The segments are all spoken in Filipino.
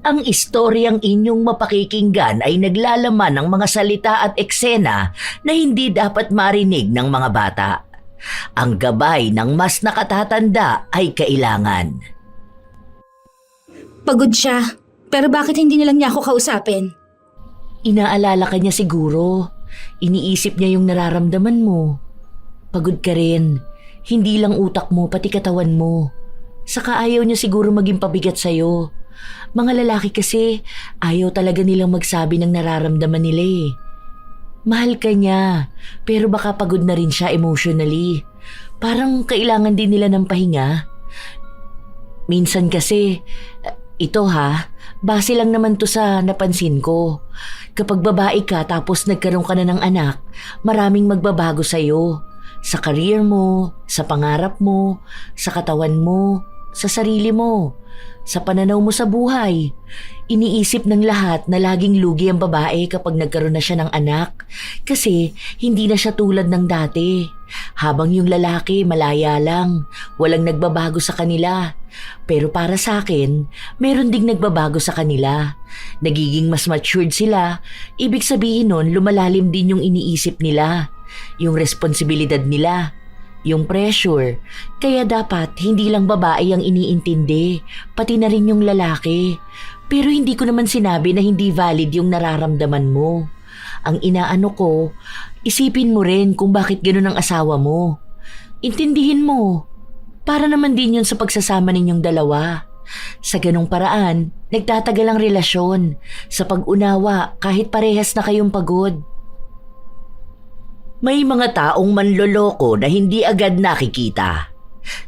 Ang istoryang inyong mapakikinggan ay naglalaman ng mga salita at eksena na hindi dapat marinig ng mga bata. Ang gabay ng mas nakatatanda ay kailangan. Pagod siya. Pero bakit hindi nilang niya ako kausapin? Inaalala ka niya siguro. Iniisip niya yung nararamdaman mo. Pagod ka rin. Hindi lang utak mo, pati katawan mo. Saka ayaw niya siguro maging pabigat sa'yo. Mga lalaki kasi, ayaw talaga nilang magsabi ng nararamdaman nila eh. Mahal ka niya, pero baka pagod na rin siya emotionally. Parang kailangan din nila ng pahinga. Minsan kasi, ito base lang naman to sa napansin ko. Kapag babae ka tapos nagkaroon ka na ng anak, maraming magbabago sa'yo. Sa career mo, sa pangarap mo, sa katawan mo, sa sarili mo, sa pananaw mo sa buhay. Iniisip ng lahat na laging lugi ang babae kapag nagkaroon na siya ng anak kasi hindi na siya tulad ng dati. Habang yung lalaki malaya lang, walang nagbabago sa kanila. Pero para sa akin, meron ding nagbabago sa kanila. Nagiging mas matured sila, ibig sabihin nun lumalalim din yung iniisip nila, yung responsibilidad nila, yung pressure. Kaya dapat hindi lang babae ang iniintindi, pati na rin yung lalaki. Pero hindi ko naman sinabi na hindi valid yung nararamdaman mo. Ang inaano ko, isipin mo rin kung bakit ganun ang asawa mo. Intindihin mo. Para naman din yun sa pagsasama ninyong dalawa. Sa ganung paraan, nagtatagal ang relasyon. Sa pag-unawa kahit parehas na kayong pagod. May mga taong manloloko na hindi agad nakikita.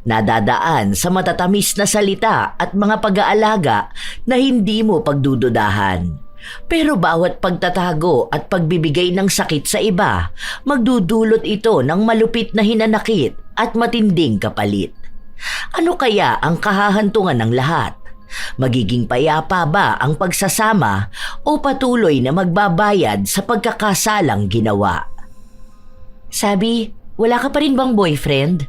Nadadaan sa matatamis na salita at mga pag-aalaga na hindi mo pagdududahan. Pero bawat pagtatago at pagbibigay ng sakit sa iba, magdudulot ito ng malupit na hinanakit at matinding kapalit. Ano kaya ang kahahantungan ng lahat? Magiging payapa ba ang pagsasama o patuloy na magbabayad sa pagkakasalang ginawa? Sabi, wala ka pa rin bang boyfriend?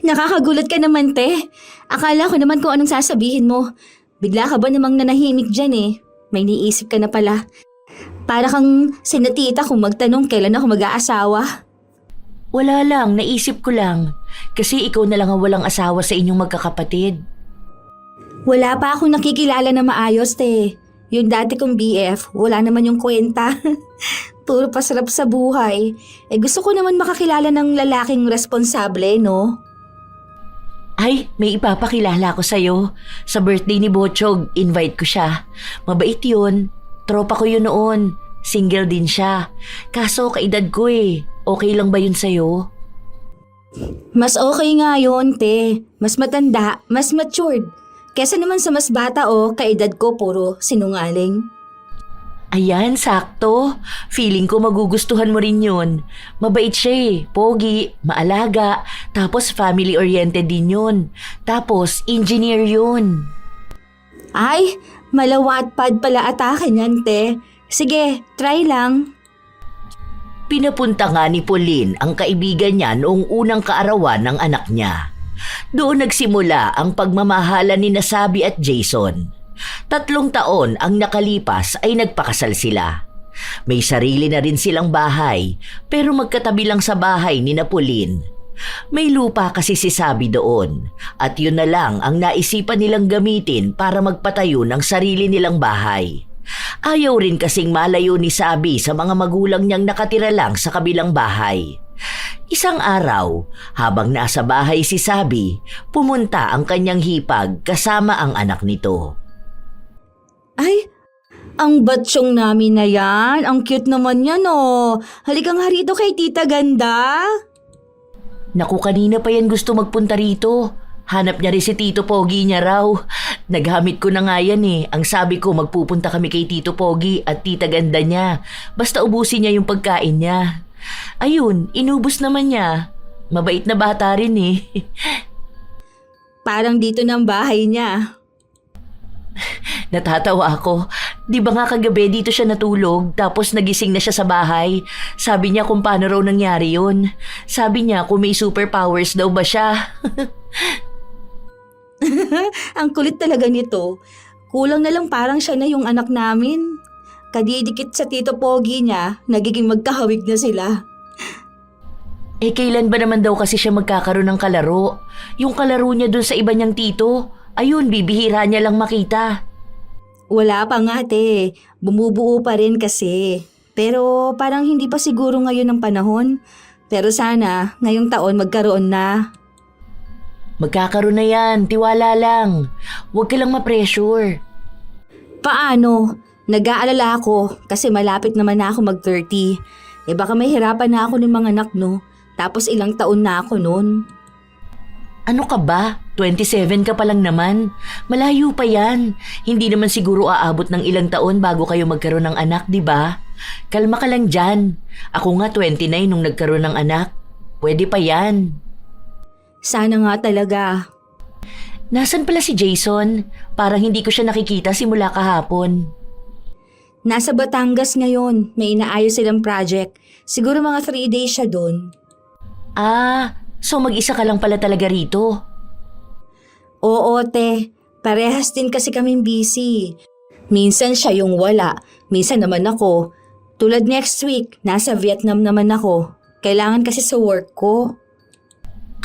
Nakakagulat ka naman, te. Akala ko naman kung anong sasabihin mo. Bigla ka ba namang nanahimik dyan eh? May niisip ka na pala. Para kang sinatita kung magtanong kailan ako mag-aasawa. Wala lang, naisip ko lang. Kasi ikaw na lang ang walang asawa sa inyong magkakapatid. Wala pa akong nakikilala na maayos, te. Yung dati kong BF, wala naman yung kwenta. Puro pasarap sa buhay. Gusto ko naman makakilala ng lalaking responsable, no? Ay, may ipapakilala ko sa'yo. Sa birthday ni Bochog, invite ko siya. Mabait yun. Tropa ko yun noon. Single din siya. Kaso kaedad ko eh. Okay lang ba yun sa'yo? Mas okay nga yun, te. Mas matanda, mas matured. Kesa naman sa mas bata kaedad ko puro sinungaling. Ayan, sakto. Feeling ko magugustuhan mo rin yun. Mabait siya eh. Pogi, maalaga, tapos family-oriented din yun. Tapos engineer yun. Ay, malawatpad pala atake niyan, te. Sige, try lang. Pinapunta nga ni Pauline ang kaibigan niya noong unang kaarawan ng anak niya. Doon nagsimula ang pagmamahalan ni Nasabi at Jason. 3 taon ang nakalipas ay nagpakasal sila. May sarili na rin silang bahay, pero magkatabi lang sa bahay ni Pauline. May lupa kasi si Sabi doon, at yun na lang ang naisipan nilang gamitin para magpatayo ng sarili nilang bahay. Ayaw rin kasing malayo ni Sabi sa mga magulang niyang nakatira lang sa kabilang bahay. Isang araw, habang nasa bahay si Sabi, pumunta ang kanyang hipag kasama ang anak nito. Ay, ang batsyong namin na yan. Ang cute naman yan Halika nga rito kay Tita Ganda. Naku, kanina pa yan gusto magpunta rito. Hanap niya rin si Tito Pogi niya raw. Naghamit ko na nga yan eh. Ang sabi ko magpupunta kami kay Tito Pogi at Tita Ganda niya. Basta ubusin niya yung pagkain niya. Ayun, inubos naman niya. Mabait na bata rin eh. Parang dito ng bahay niya. Natatawa ako. Di ba nga kagabi dito siya natulog tapos nagising na siya sa bahay? Sabi niya kung paano raw nangyari yun. Sabi niya kung may superpowers daw ba siya. Ang kulit talaga nito. Kulang na lang parang siya na yung anak namin. Kadidikit sa tito Pogi niya, nagiging magkahawig na sila. Eh kailan ba naman daw kasi siya magkakaroon ng kalaro? Yung kalaro niya dun sa iba niyang tito, ayun bibihira niya lang makita. Wala pa nga te, bumubuo pa rin kasi. Pero parang hindi pa siguro ngayon ang panahon. Pero sana ngayong taon magkaroon na. Magkakaroon na yan, tiwala lang. Huwag ka lang ma-pressure. Paano? Nag-aalala ako kasi malapit naman na ako mag-30. Eh baka may hirapan na ako ng mga anak no. Tapos ilang taon na ako noon. Ano ka ba? 27 ka pa lang naman. Malayo pa yan. Hindi naman siguro aabot ng ilang taon bago kayo magkaroon ng anak, di ba? Kalma ka lang dyan. Ako nga 29 nung nagkaroon ng anak. Pwede pa yan. Sana nga talaga. Nasaan pala si Jason? Parang hindi ko siya nakikita simula kahapon. Nasa Batangas ngayon. May inaayos silang project. Siguro mga 3 days siya doon. Ah, so mag-isa ka lang pala talaga rito. Oo, te. Parehas din kasi kaming busy. Minsan siya yung wala. Minsan naman ako. Tulad next week, nasa Vietnam naman ako. Kailangan kasi sa work ko.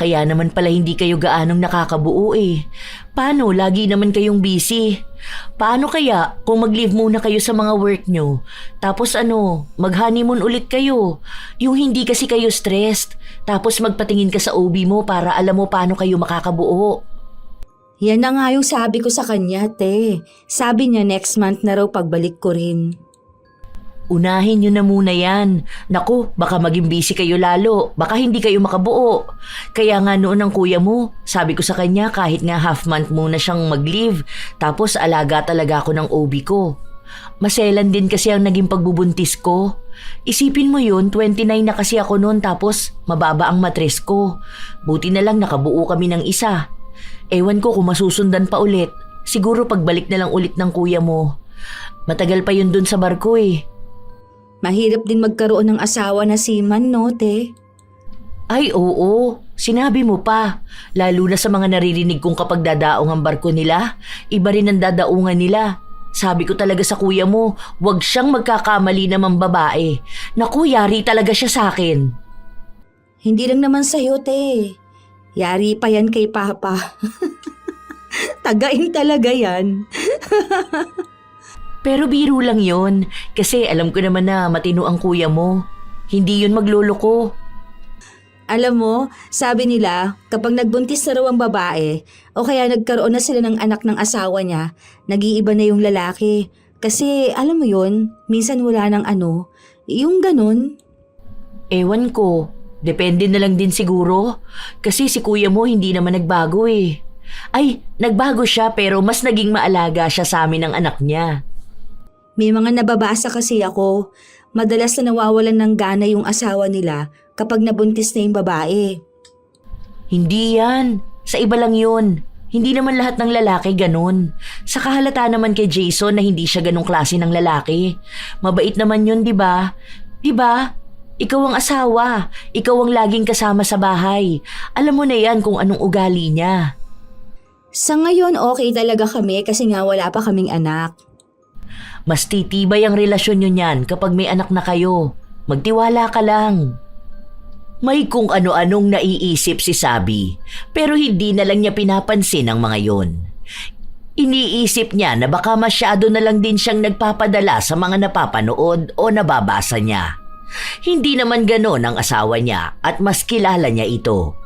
Kaya naman pala hindi kayo gaanong nakakabuo eh. Paano? Lagi naman kayong busy. Paano kaya kung mag-leave muna kayo sa mga work nyo? Tapos mag-honeymoon ulit kayo. Yung hindi kasi kayo stressed. Tapos magpatingin ka sa OB mo para alam mo paano kayo makakabuo. Yan na nga yung sabi ko sa kanya, te. Sabi niya next month na raw pagbalik ko rin. Unahin nyo na muna yan. Naku, baka maging busy kayo lalo. Baka hindi kayo makabuo. Kaya nga noon ng kuya mo, sabi ko sa kanya kahit nga half month muna siyang mag-leave. Tapos alaga talaga ako ng OB ko. Maselan din kasi ang naging pagbubuntis ko. Isipin mo yun, 29 na kasi ako noon tapos mababa ang matres ko. Buti na lang nakabuo kami ng isa. Ewan ko kung masusundan pa ulit. Siguro pagbalik na lang ulit ng kuya mo. Matagal pa yun dun sa barko eh. Mahirap din magkaroon ng asawa na seaman, no, te? Ay oo, sinabi mo pa. Lalo na sa mga naririnig kong kapag dadaong ang barko nila, iba rin ang dadaungan nila. Sabi ko talaga sa kuya mo, wag siyang magkakamali namang babae. Naku, yari talaga siya sa akin. Hindi lang naman sa'yo, te. Yari pa yan kay Papa. Tagain talaga yan. Pero biro lang yon kasi alam ko naman na matino ang kuya mo. Hindi yun magloloko. Alam mo, sabi nila, kapag nagbuntis na raw ang babae, o kaya nagkaroon na sila ng anak ng asawa niya, nag-iiba na yung lalaki. Kasi alam mo yun, minsan wala ng yung ganun. Ewan ko, depende na lang din siguro. Kasi si kuya mo hindi naman nagbago eh. Ay, nagbago siya pero mas naging maalaga siya sa amin ng anak niya. May mga nababasa kasi ako, madalas na nawawalan ng gana yung asawa nila kapag nabuntis na yung babae. Hindi yan. Sa iba lang yun. Hindi naman lahat ng lalaki ganun. Sa kahalata naman kay Jason na hindi siya ganung klase ng lalaki. Mabait naman yun, di ba? Di ba? Ikaw ang asawa. Ikaw ang laging kasama sa bahay. Alam mo na yan kung anong ugali niya. Sa ngayon okay talaga kami kasi nga wala pa kaming anak. Mas titibay ang relasyon nyo niyan kapag may anak na kayo. Magtiwala ka lang. May kung ano-anong naiisip si Sabi, pero hindi na lang niya pinapansin ang mga yon. Iniisip niya na baka masyado na lang din siyang nagpapadala sa mga napapanood o nababasa niya. Hindi naman ganon ang asawa niya at mas kilala niya ito.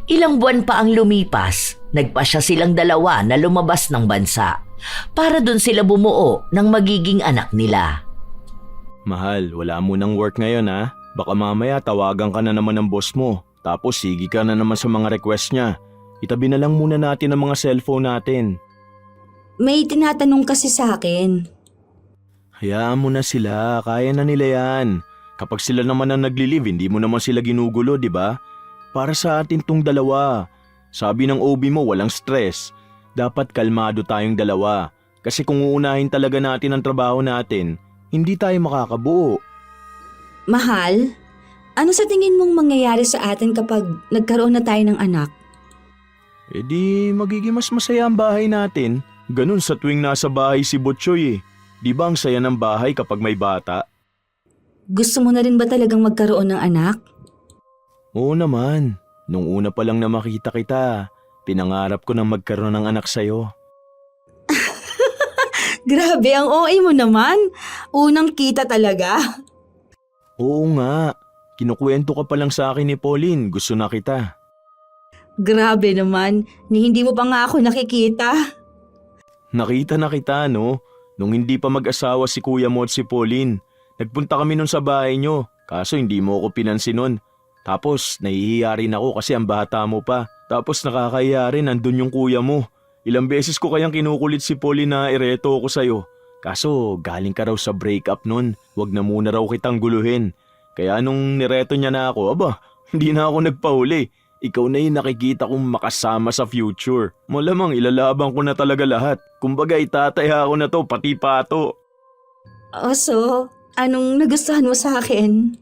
Ilang buwan pa ang lumipas, nagpasya silang dalawa na lumabas ng bansa. Para dun sila bumuo ng magiging anak nila. Mahal, wala mo ng work ngayon ha. Baka mamaya tawagan ka na naman ng boss mo. Tapos sige ka na naman sa mga request niya. Itabi na lang muna natin ang mga cellphone natin. May tinatanong kasi sa akin. Hayaan mo na sila, kaya na nila yan. Kapag sila naman ang nagli-live, hindi mo naman sila ginugulo, di ba? Para sa atin tong dalawa. Sabi ng OB mo, walang stress. Dapat kalmado tayong dalawa. Kasi kung uunahin talaga natin ang trabaho natin, hindi tayo makakabuo. Mahal, ano sa tingin mong mangyayari sa atin kapag nagkaroon na tayo ng anak? E di magiging mas masaya ang bahay natin. Ganun sa tuwing nasa bahay si Butchoy eh. Di ba ang saya ng bahay kapag may bata? Gusto mo na rin ba talagang magkaroon ng anak? Oo naman. Nung una pa lang na makita kita, pinangarap ko na magkaroon ng anak sa'yo. Grabe, ang OA mo naman. Unang kita talaga. Oo nga. Kinukwento ka pa lang sa akin ni Pauline. Gusto na kita. Grabe naman, ni hindi mo pa nga ako nakikita. Nakita na kita, no? Nung hindi pa mag-asawa si Kuya mo at si Pauline. Nagpunta kami nun sa bahay nyo. Kaso hindi mo ako pinansin nun. Tapos nahihiya rin ako kasi ang bata mo pa. Tapos nakakahiya rin nandun yung kuya mo. Ilang beses ko kayang kinukulit si Pauline na ireto ako sa'yo. Kaso galing ka raw sa breakup nun. Wag na muna raw kitang guluhin. Kaya nung nireto niya na ako, aba, hindi na ako nagpahuli. Ikaw na yung nakikita kong makasama sa future. Malamang ilalaban ko na talaga lahat. Kumbaga itataya ko na to, pati pato. So, anong nagustuhan mo sa akin?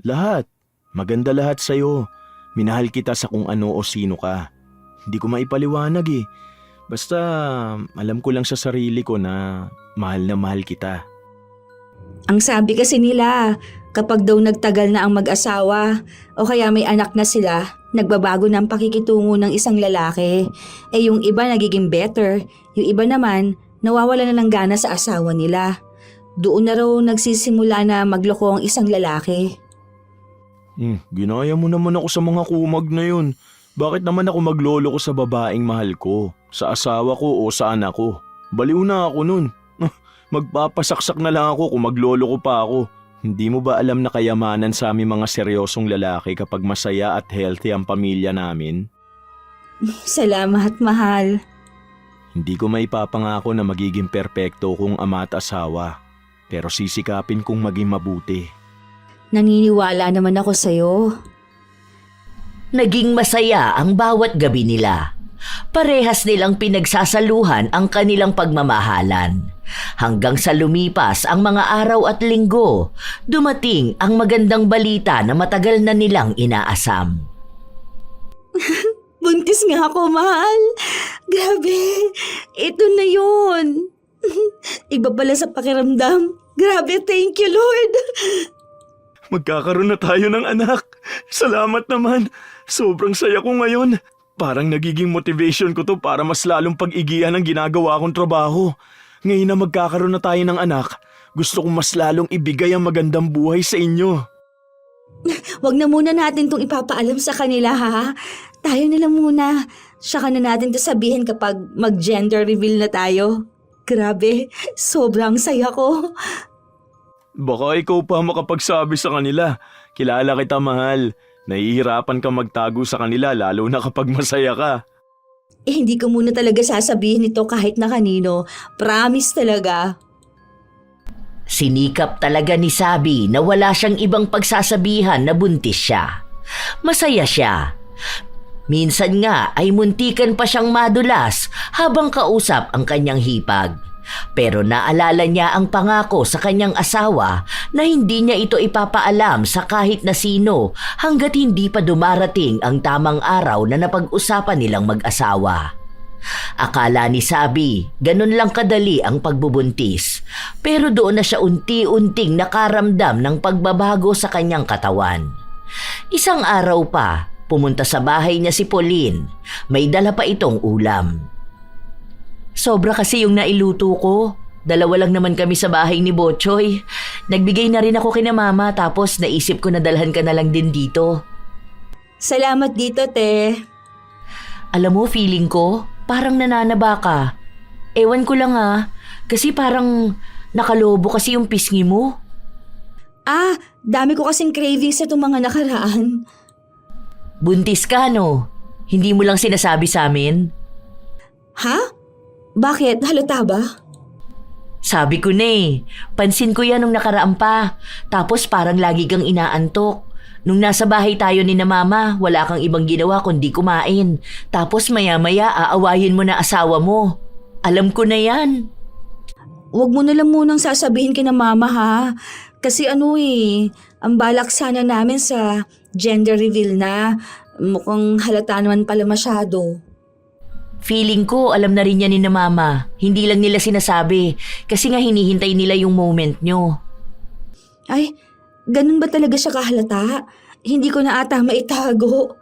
Lahat. Maganda lahat sa'yo. Minahal kita sa kung ano o sino ka. Hindi ko maipaliwanag eh. Basta alam ko lang sa sarili ko na mahal kita. Ang sabi kasi nila, kapag daw nagtagal na ang mag-asawa o kaya may anak na sila, nagbabago na ang pakikitungo ng isang lalaki. Yung iba nagiging better, yung iba naman nawawala na ng gana sa asawa nila. Doon na raw nagsisimula na magloko ang isang lalaki. Ginaya mo naman ako sa mga kumag na yun. Bakit naman ako maglolo ko sa babaeng mahal ko? Sa asawa ko o sa anak ko? Baliw na ako nun. Magpapasaksak na lang ako kung maglolo ko pa ako. Hindi mo ba alam na kayamanan sa aming mga seryosong lalaki kapag masaya at healthy ang pamilya namin? Salamat, mahal. Hindi ko maipapangako na magiging perpekto kung ama at asawa. Pero sisikapin kong maging mabuti. Naniniwala naman ako sa'yo. Naging masaya ang bawat gabi nila. Parehas nilang pinagsasaluhan ang kanilang pagmamahalan. Hanggang sa lumipas ang mga araw at linggo, dumating ang magandang balita na matagal na nilang inaasam. Buntis nga ako, mahal. Grabe, ito na yun. Iba pala sa pakiramdam. Grabe, thank you, Lord. Magkakaroon na tayo ng anak. Salamat naman. Sobrang saya ko ngayon. Parang nagiging motivation ko to para mas lalong pag-igihan ang ginagawa kong trabaho. Ngayon na magkakaroon na tayo ng anak, gusto kong mas lalong ibigay ang magandang buhay sa inyo. Wag na muna natin itong ipapaalam sa kanila, ha? Tayo na lang muna. Saka na natin to sabihin kapag mag-gender reveal na tayo. Grabe, sobrang saya ko. Baka ikaw pa makapagsabi sa kanila. Kilala kita, mahal. Nahihirapan ka magtago sa kanila lalo na kapag masaya ka. Hindi ko muna talaga sasabihin ito kahit na kanino. Promise talaga. Sinikap talaga ni Sabi na wala siyang ibang pagsasabihan na buntis siya. Masaya siya. Minsan nga ay muntikan pa siyang madulas habang kausap ang kanyang hipag. Pero naalala niya ang pangako sa kanyang asawa na hindi niya ito ipapaalam sa kahit na sino hanggat hindi pa dumarating ang tamang araw na napag-usapan nilang mag-asawa. Akala ni Sabi, ganun lang kadali ang pagbubuntis. Pero doon na siya unti-unting nakaramdam ng pagbabago sa kanyang katawan. Isang araw pa, pumunta sa bahay niya si Pauline. May dala pa itong ulam. Sobra kasi yung nailuto ko. Dalawa lang naman kami sa bahay ni Botchoy. Nagbigay na rin ako kina mama tapos naisip ko na dalhan ka na lang din dito. Salamat dito, te. Alam mo, feeling ko, parang nananaba ka. Ewan ko lang kasi parang nakalobo kasi yung pisngi mo. Dami ko kasing cravings sa itong mga nakaraan. Buntis ka, no? Hindi mo lang sinasabi sa amin? Ha? Bakit? Halata ba? Sabi ko na pansin ko yan nung nakaraan pa. Tapos parang lagi kang inaantok. Nung nasa bahay tayo ni na mama, wala kang ibang ginawa kundi kumain. Tapos maya-maya aawayin mo na asawa mo. Alam ko na yan. Huwag mo na lang munang sasabihin kina mama, ha? Kasi ang balak sana namin sa gender reveal na. Mukhang halata naman pala masyado. Feeling ko alam na rin yan ni na mama. Hindi lang nila sinasabi kasi nga hinihintay nila yung moment nyo. Ay, ganun ba talaga siya kahalata? Hindi ko na ata maitago.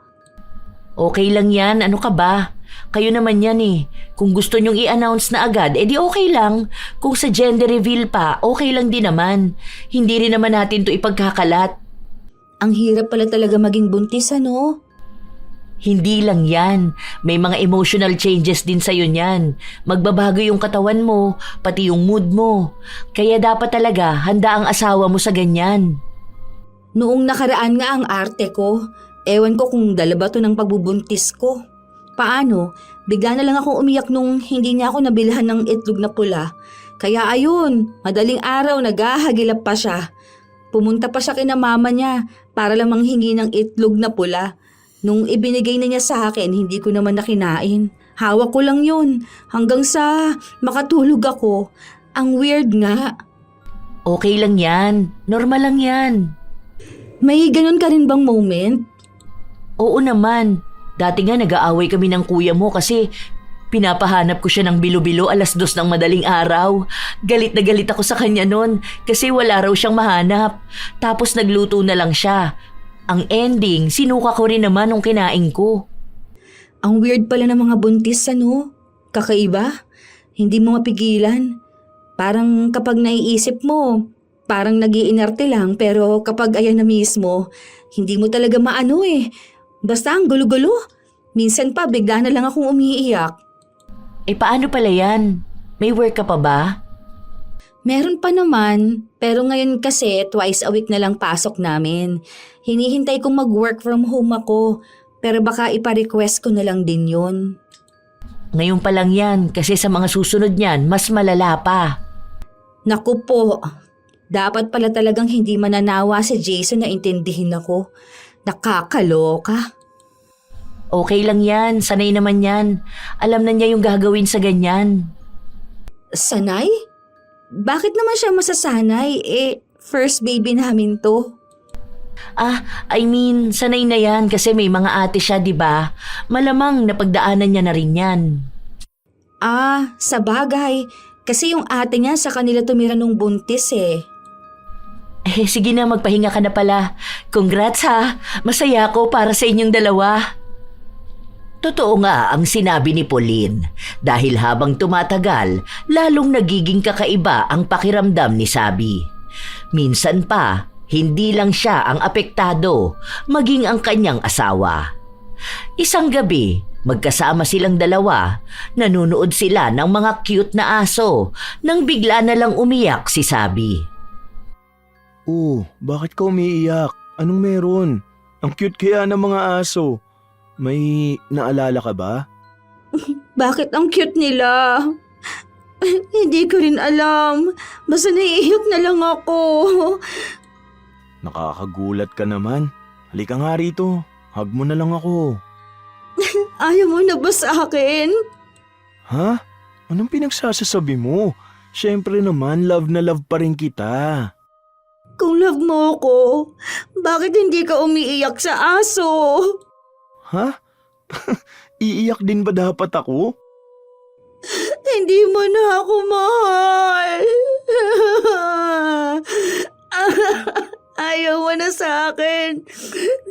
Okay lang yan, ano ka ba? Kayo naman yan eh. Kung gusto nyong i-announce na agad, edi okay lang. Kung sa gender reveal pa, okay lang din naman. Hindi rin naman natin to ipagkakalat. Ang hirap pala talaga maging buntis, ano? Hindi lang yan. May mga emotional changes din sa'yo niyan. Magbabago yung katawan mo, pati yung mood mo. Kaya dapat talaga handa ang asawa mo sa ganyan. Noong nakaraan nga ang arte ko. Ewan ko kung dala ba to ng pagbubuntis ko. Paano? Bigla na lang akong umiyak nung hindi niya ako nabilhan ng itlog na pula. Kaya ayun, madaling araw naghahagilap pa siya. Pumunta pa siya kina mama niya para lang manghingi ng itlog na pula. Nung ibinigay na niya sa akin, hindi ko naman nakinain. Hawak ko lang yun hanggang sa makatulog ako. Ang weird nga. Okay lang yan. Normal lang yan. May ganun ka rin bang moment? Oo naman. Dati nga nag-aaway kami ng kuya mo kasi pinapahanap ko siya ng bilo-bilo 2:00 ng madaling araw. Galit na galit ako sa kanya nun kasi wala raw siyang mahanap. Tapos nagluto na lang siya. Ang ending, sinuka ko rin naman nung kinain ko. Ang weird pala ng mga buntis, ano? Kakaiba? Hindi mo mapigilan. Parang kapag naiisip mo, parang nag-iinarte lang pero kapag ayan na mismo, hindi mo talaga maano eh. Basta ang gulo-gulo. Minsan pa bigla na lang akong umiiyak. Eh paano pala yan? May work ka pa ba? Meron pa naman, pero ngayon kasi twice a week na lang pasok namin. Hinihintay kong mag-work from home ako, pero baka ipa-request ko na lang din yun. Ngayon pa lang yan kasi sa mga susunod niyan, mas malala pa. Naku po, dapat pala talagang hindi mananawa si Jason na intindihin ako. Nakakaloka. Okay lang yan, sanay naman yan. Alam na niya yung gagawin sa ganyan. Sanay? Bakit naman siya masasanay? First baby namin to. Sanay na yan kasi may mga ate siya, di ba? Malamang napagdaanan niya na rin yan. Sa bagay. Kasi yung ate niya sa kanila tumira nung buntis eh. Sige na, magpahinga ka na pala. Congrats ha, masaya ako para sa inyong dalawa. Totoo nga ang sinabi ni Pauline dahil habang tumatagal, lalong nagiging kakaiba ang pakiramdam ni Sabi. Minsan pa, hindi lang siya ang apektado, maging ang kanyang asawa. Isang gabi, magkasama silang dalawa, nanunood sila ng mga cute na aso nang bigla na lang umiyak si Sabi. Bakit ka umiiyak? Anong meron? Ang cute kaya ng mga aso. May naalala ka ba? Bakit ang cute nila? Hindi ko rin alam. Basta naiiyak na lang ako. Nakakagulat ka naman. Halika nga rito. Hug mo na lang ako. Ayaw mo na ba sa akin? Ha? Anong pinagsasasabi mo? Siyempre naman, love na love pa rin kita. Kung love mo ako, bakit hindi ka umiiyak sa aso? Ha? Iiyak din ba dapat ako? Hindi mo na ako mahal. Ayaw mo na sa akin.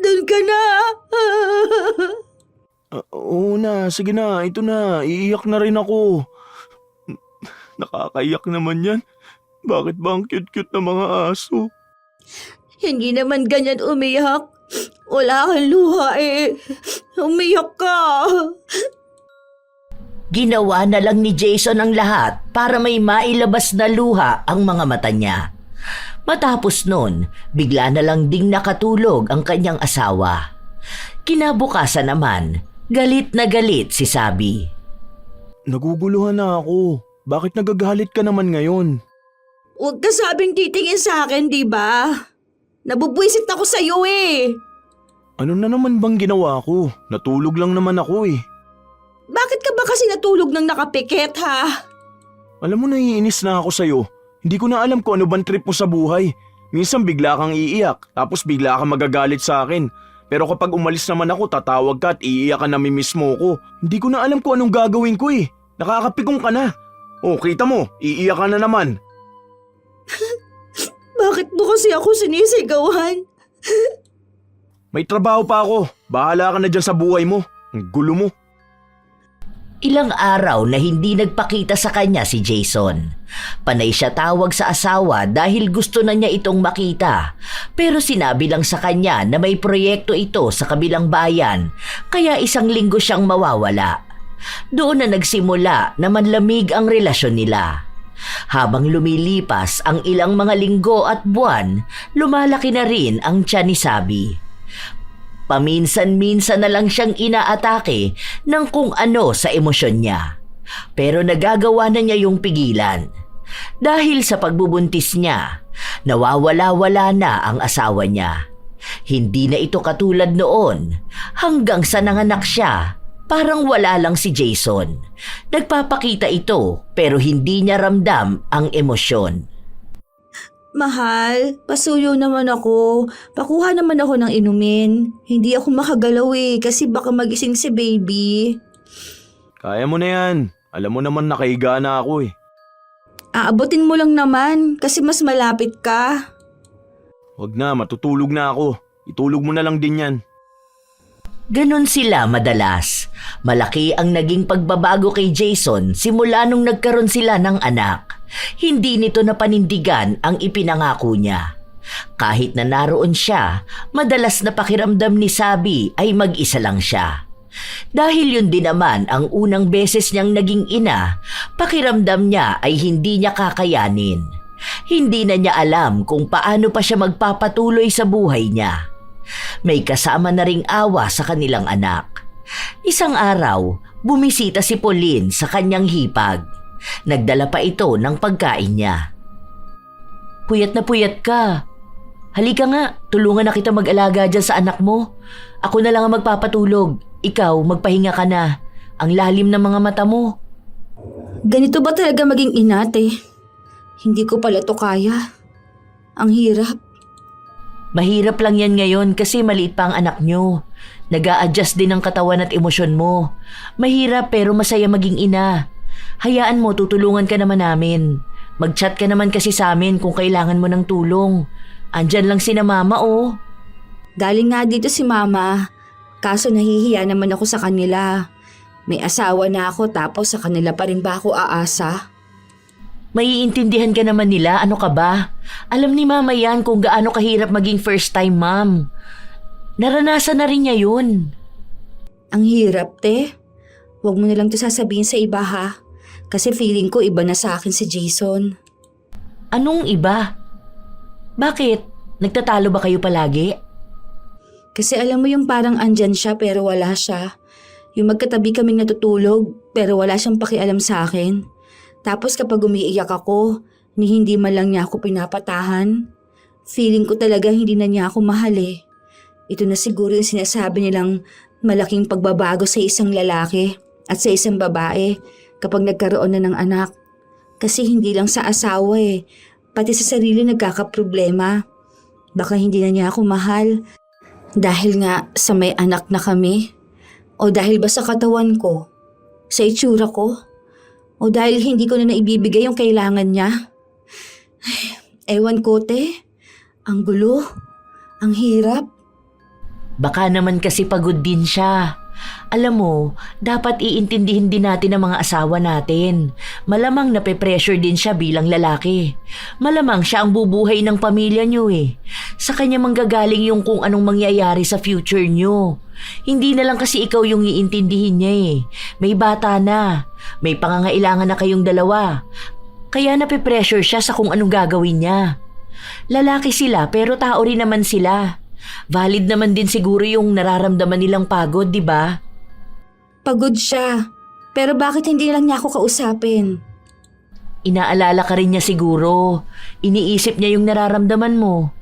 Doon ka na. Oo na, sige na, ito na, iiyak na rin ako. Nakakaiyak naman yan. Bakit ba ang cute-cute na mga aso? Hindi naman ganyan umiyak. Wala kang luha eh. Umiyak ka. Ginawa na lang ni Jason ang lahat para may mailabas na luha ang mga mata niya. Matapos nun, bigla na lang ding nakatulog ang kanyang asawa. Kinabukasan naman, galit na galit si Sabi. Naguguluhan na ako. Bakit nagagalit ka naman ngayon? Huwag ka sabing titingin sa akin, di ba? Nabubwisit ako sa'yo eh. Ano na naman bang ginawa ko? Natulog lang naman ako eh. Bakit ka ba kasi natulog ng nakapikit ha? Alam mo, naiinis na ako sa'yo. Hindi ko na alam kung ano bang trip mo sa buhay. Minsan bigla kang iiyak, tapos bigla kang magagalit sa akin. Pero kapag umalis naman ako, tatawag ka at iiyak ka na mimiss mo ko. Hindi ko na alam kung anong gagawin ko eh. Nakakapikong ka na. Oh, kita mo, iiyak ka na naman. Bakit mo kasi ako sinisigawan? May trabaho pa ako. Bahala ka na dyan sa buhay mo. Ang gulo mo. Ilang araw na hindi nagpakita sa kanya si Jason. Panay siya tawag sa asawa dahil gusto na niya itong makita. Pero sinabi lang sa kanya na may proyekto ito sa kabilang bayan, kaya isang linggo siyang mawawala. Doon na nagsimula na manlamig ang relasyon nila. Habang lumilipas ang ilang mga linggo at buwan, lumalaki na rin ang tiyan ni Sabi. Paminsan-minsan na lang siyang inaatake ng kung ano sa emosyon niya. Pero nagagawa na niya yung pigilan. Dahil sa pagbubuntis niya, nawawala-wala na ang asawa niya. Hindi na ito katulad noon. Hanggang sa nanganak siya, parang wala lang si Jason. Nagpapakita ito pero hindi niya ramdam ang emosyon. Mahal, pasuyo naman ako. Pakuha naman ako ng inumin. Hindi ako makagalaw kasi baka magising si baby. Kaya mo na yan. Alam mo naman nakahiga na ako eh. Aabutin mo lang naman kasi mas malapit ka. Wag na, matutulog na ako. Itulog mo na lang din yan. Ganon sila madalas. Malaki ang naging pagbabago kay Jason simula nung nagkaroon sila ng anak. Hindi nito napanindigan ang ipinangako niya. Kahit na naroon siya, madalas na pakiramdam ni Sabi ay mag-isa lang siya. Dahil yun din naman ang unang beses niyang naging ina, pakiramdam niya ay hindi niya kakayanin. Hindi na niya alam kung paano pa siya magpapatuloy sa buhay niya. May kasama na ring awa sa kanilang anak. Isang araw, bumisita si Pauline sa kanyang hipag. Nagdala pa ito ng pagkain niya. Puyat na puyat ka. Halika nga, tulungan na kita mag-alaga dyan sa anak mo. Ako na lang ang magpapatulog. Ikaw, magpahinga ka na. Ang lalim ng mga mata mo. Ganito ba talaga maging inate? Hindi ko pala to kaya. Ang hirap. Mahirap lang yan ngayon kasi maliit pa ang anak nyo. Nag-a-adjust din ang katawan at emosyon mo. Mahirap pero masaya maging ina. Hayaan mo, tutulungan ka naman namin. Mag-chat ka naman kasi sa amin kung kailangan mo ng tulong. Andyan lang sina mama oh. Galing nga dito si mama. Kaso nahihiya naman ako sa kanila. May asawa na ako tapos sa kanila pa rin ba ako aasa? Maiintindihan ka naman nila, ano ka ba? Alam ni mama yan kung gaano kahirap maging first time mom. Naranasan na rin niya yun. Ang hirap, te. Huwag mo na lang to sasabihin sa iba ha. Kasi feeling ko iba na sa akin si Jason. Anong iba? Bakit? Nagtatalo ba kayo palagi? Kasi alam mo yung parang andyan siya pero wala siya. Yung magkatabi kaming natutulog pero wala siyang pakialam sa akin. Tapos kapag umiiyak ako, ni hindi man lang niya ako pinapatahan. Feeling ko talaga hindi na niya ako mahal eh. Ito na siguro yung sinasabi nilang malaking pagbabago sa isang lalaki at sa isang babae kapag nagkaroon na ng anak. Kasi hindi lang sa asawa pati sa sarili nagkakaproblema. Baka hindi na niya ako mahal dahil nga sa may anak na kami. O dahil ba sa katawan ko, sa itsura ko, o dahil hindi ko na naibibigay yung kailangan niya. Ewan ko, te. Ang gulo. Ang hirap. Baka naman kasi pagod din siya. Alam mo, dapat iintindihin din natin ang mga asawa natin. Malamang nape-pressure din siya bilang lalaki. Malamang siya ang bubuhay ng pamilya niyo Sa kanya manggagaling yung kung anong mangyayari sa future niyo. Hindi na lang kasi ikaw yung iintindihin niya May bata na. May pangangailangan na kayong dalawa. Kaya nape-pressure siya sa kung anong gagawin niya. Lalaki sila pero tao rin naman sila. Valid naman din siguro yung nararamdaman nilang pagod, di ba? Pagod siya. Pero bakit hindi lang niya ako kausapin? Inaalala ka rin niya siguro. Iniisip niya yung nararamdaman mo.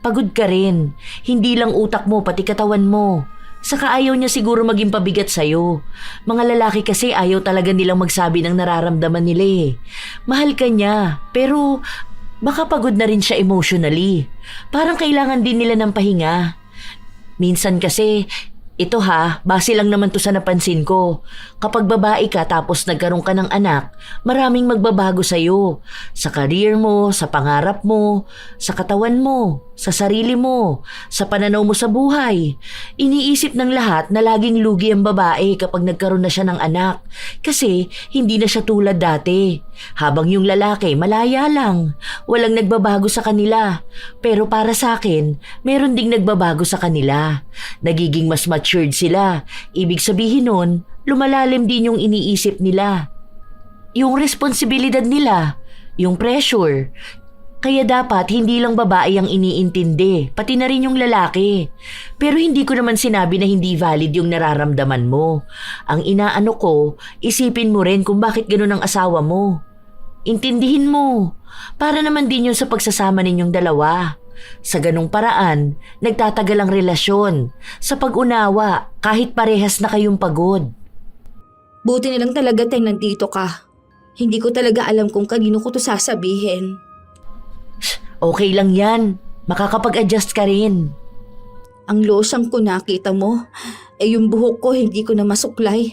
Pagod ka rin. Hindi lang utak mo, pati katawan mo. Saka ayaw niya siguro maging pabigat sa'yo. Mga lalaki kasi ayaw talaga nilang magsabi ng nararamdaman nila Mahal ka niya, pero baka pagod na rin siya emotionally. Parang kailangan din nila ng pahinga. Minsan kasi, ito base lang naman to sa napansin ko. Kapag babae ka tapos nagkaroon ka ng anak, maraming magbabago sa'yo. Sa career mo, sa pangarap mo, sa katawan mo, sa sarili mo, sa pananaw mo sa buhay. Iniisip ng lahat na laging lugi ang babae kapag nagkaroon na siya ng anak. Kasi hindi na siya tulad dati. Habang yung lalaki malaya lang, walang nagbabago sa kanila. Pero para sa akin, meron ding nagbabago sa kanila. Nagiging mas matured sila. Ibig sabihin nun, lumalalim din yung iniisip nila. Yung responsibilidad nila, yung pressure. Kaya dapat hindi lang babae ang iniintindi, pati na rin yung lalaki. Pero hindi ko naman sinabi na hindi valid yung nararamdaman mo. Ang inaano ko, isipin mo rin kung bakit ganun ang asawa mo. Intindihin mo. Para naman din yun sa pagsasama ninyong dalawa. Sa ganung paraan, nagtatagal ang relasyon. Sa pag-unawa, kahit parehas na kayong pagod. Buti na lang talaga teng nandito ka. Hindi ko talaga alam kung kanino ko to sasabihin. Okay lang yan. Makakapag-adjust ka rin. Ang losyang ko nakita mo, yung buhok ko hindi ko na masuklay.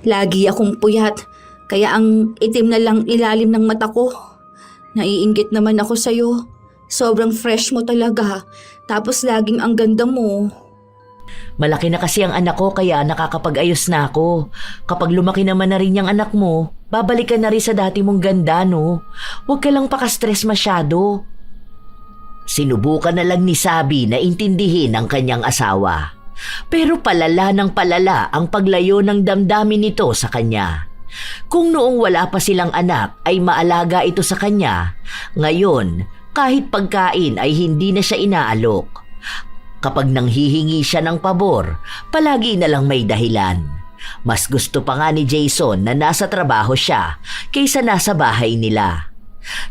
Lagi akong puyat, kaya ang itim na lang ilalim ng mata ko. Naiinggit naman ako sa'yo. Sobrang fresh mo talaga, tapos laging ang ganda mo. Malaki na kasi ang anak ko kaya nakakapag-ayos na ako. Kapag lumaki naman na rin yung anak mo, babalik ka na rin sa dati mong ganda, no? Huwag ka lang pakastress masyado. Sinubukan na lang ni Sabi na intindihin ang kanyang asawa. Pero palala ng palala ang paglayo ng damdamin nito sa kanya. Kung noong wala pa silang anak ay maalaga ito sa kanya, ngayon kahit pagkain ay hindi na siya inaalok. Kapag nanghihingi siya ng pabor, palagi na lang may dahilan. Mas gusto pa nga ni Jason na nasa trabaho siya kaysa nasa bahay nila.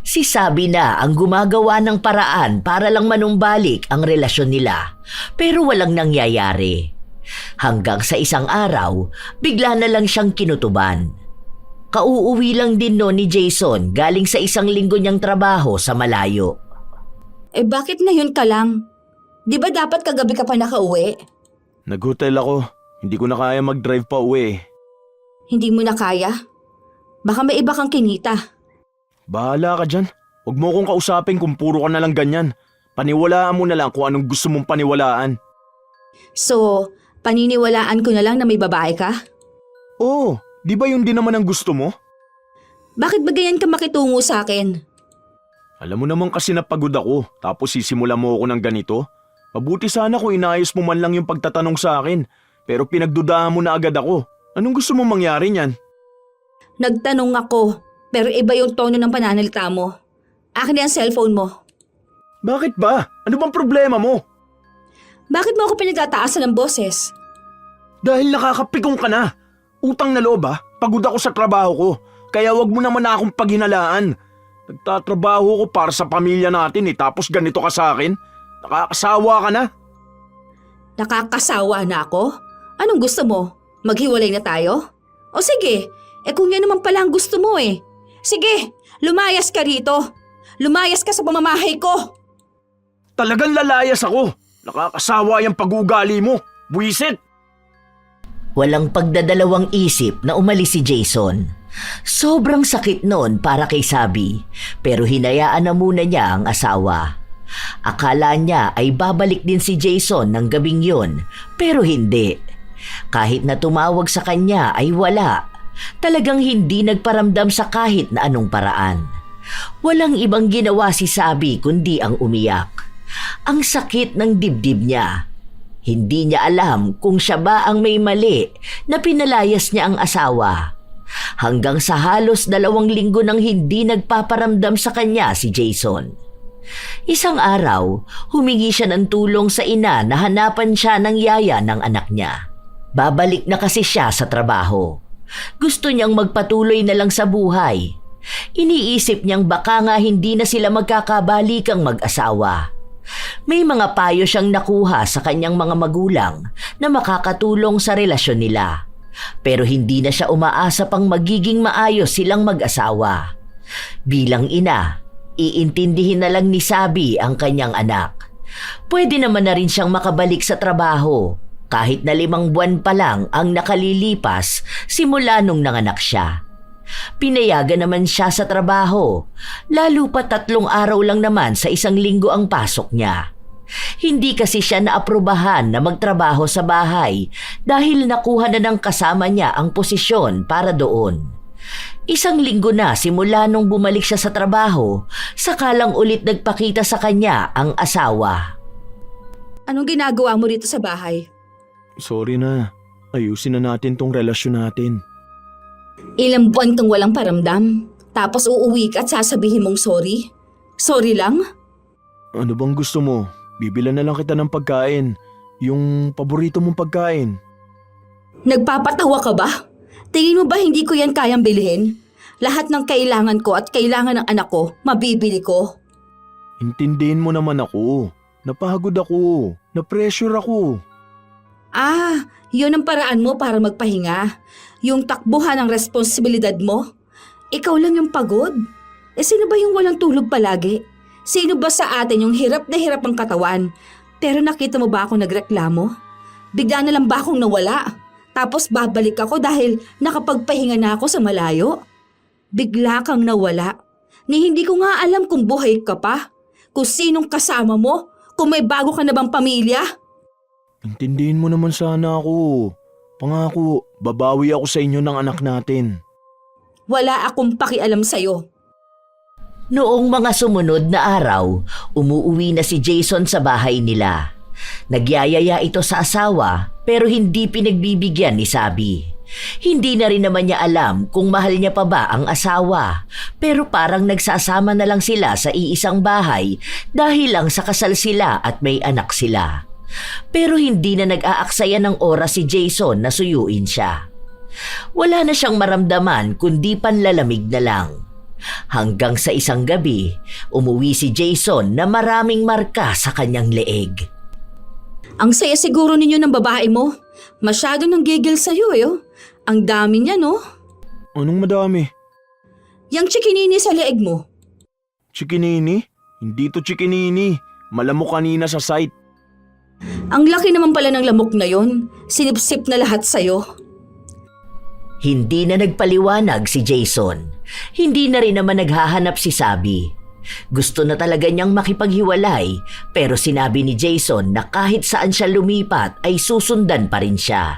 Si Sabi na ang gumagawa ng paraan para lang manumbalik ang relasyon nila, pero walang nangyayari. Hanggang sa isang araw, bigla na lang siyang kinutuban. Kauuwi lang din ni Jason galing sa isang linggo niyang trabaho sa malayo. Bakit ngayon ka lang? Di ba dapat kagabi ka pa nakauwi? Nag-hotel ako. Hindi ko na kaya mag-drive pa uwi. Hindi mo na kaya? Baka may iba kang kinita. Bahala ka dyan. Huwag mo kong kausapin kung puro ka na lang ganyan. Paniwalaan mo na lang kung anong gusto mong paniwalaan. So, paniniwalaan ko na lang na may babae ka? Oo, di ba yun din naman ang gusto mo? Bakit ba ganyan ka makitungo sa akin? Alam mo naman kasi napagod ako, tapos sisimula mo ako ng ganito. Mabuti sana kung inayos mo man lang yung pagtatanong sa akin, pero pinagdudahan mo na agad ako. Anong gusto mong mangyari niyan? Nagtanong ako, pero iba yung tono ng pananalita mo. Akin na ang cellphone mo. Bakit ba? Ano bang problema mo? Bakit mo ako pinagtataasan ng boses? Dahil nakakapikong ka na. Utang na loob pagod ako sa trabaho ko, kaya wag mo naman na akong paghinalaan. Nagtatrabaho ko para sa pamilya natin tapos ganito ka sa akin? Nakakasawa ka na. Nakakasawa na ako? Anong gusto mo? Maghiwalay na tayo? O sige, kung yan naman pala ang gusto mo Sige, lumayas ka rito. Lumayas ka sa pamamahay ko. Talagang lalayas ako. Nakakasawa yung pag-uugali mo. Buwisit! Walang pagdadalawang isip na umalis si Jason. Sobrang sakit noon para kay Sabi, pero hinayaan na muna niya ang asawa. Akala niya ay babalik din si Jason ng gabing yun, pero hindi. Kahit na tumawag sa kanya ay wala. Talagang hindi nagparamdam sa kahit na anong paraan. Walang ibang ginawa si Sabi kundi ang umiyak. Ang sakit ng dibdib niya. Hindi niya alam kung siya ba ang may mali na pinalayas niya ang asawa. Hanggang sa halos 2 linggo nang hindi nagpaparamdam sa kanya si Jason. Isang araw, humingi siya ng tulong sa ina na hanapan siya ng yaya ng anak niya. Babalik na kasi siya sa trabaho. Gusto niyang magpatuloy na lang sa buhay. Iniisip niyang baka nga hindi na sila magkakabalikang mag-asawa. May mga payo siyang nakuha sa kanyang mga magulang na makakatulong sa relasyon nila. Pero hindi na siya umaasa pang magiging maayos silang mag-asawa. Bilang ina, iintindihin na lang ni Sabi ang kanyang anak. Pwede naman na rin siyang makabalik sa trabaho kahit na 5 buwan pa lang ang nakalilipas simula nung nanganak siya. Pinayagan naman siya sa trabaho, lalo pa 3 araw lang naman sa 1 linggo ang pasok niya. Hindi kasi siya naaprubahan na magtrabaho sa bahay dahil nakuha na ng kasama niya ang posisyon para doon. 1 linggo na simula nung bumalik siya sa trabaho, saka lang ulit nagpakita sa kanya ang asawa. Anong ginagawa mo dito sa bahay? Sorry na. Ayusin na natin tong relasyon natin. Ilang buwan kang walang paramdam, tapos uuwi ka at sasabihin mong sorry? Sorry lang? Ano bang gusto mo? Bibilan na lang kita ng pagkain. Yung paborito mong pagkain. Nagpapatawa ka ba? Tingin mo ba hindi ko yan kayang bilhin? Lahat ng kailangan ko at kailangan ng anak ko, mabibili ko. Intindihin mo naman ako. Napagod ako. Na-pressure ako. Ah, yun ang paraan mo para magpahinga. Yung takbuhan ng responsibilidad mo. Ikaw lang yung pagod. Sino ba yung walang tulog palagi? Sino ba sa atin yung hirap na hirap ang katawan? Pero nakita mo ba ako nagreklamo? Bigla na lang ba akong nawala? Tapos babalik ako dahil nakapagpahinga na ako sa malayo? Bigla kang nawala. Ni hindi ko nga alam kung buhay ka pa. Kung sinong kasama mo. Kung may bago ka na bang pamilya. Intindihin mo naman sana ako. Pangako, babawi ako sa inyo ng anak natin. Wala akong pakialam sa'yo. Noong mga sumunod na araw, umuuwi na si Jason sa bahay nila. Nagyayaya ito sa asawa pero hindi pinagbibigyan ni Sabi. Hindi na rin naman niya alam kung mahal niya pa ba ang asawa, pero parang nagsasama na lang sila sa iisang bahay dahil lang sa kasal sila at may anak sila. Pero hindi na nag-aaksaya ng oras si Jason na suyuin siya. Wala na siyang maramdaman kundi panlalamig na lang. Hanggang sa isang gabi, umuwi si Jason na maraming marka sa kanyang leeg. Ang saya siguro ninyo ng babae mo. Masyado nang gigil sa'yo eh. Oh. Ang dami niya no? Anong madami? Yang chikinini sa leeg mo. Chikinini? Hindi to chikinini. Malamok kanina sa site. Ang laki naman pala ng lamok na yon. Sinipsip na lahat sa'yo. Hindi na nagpaliwanag si Jason. Hindi na rin naman naghahanap si Sabi. Gusto na talaga niyang makipaghiwalay pero sinabi ni Jason na kahit saan siya lumipat ay susundan pa rin siya.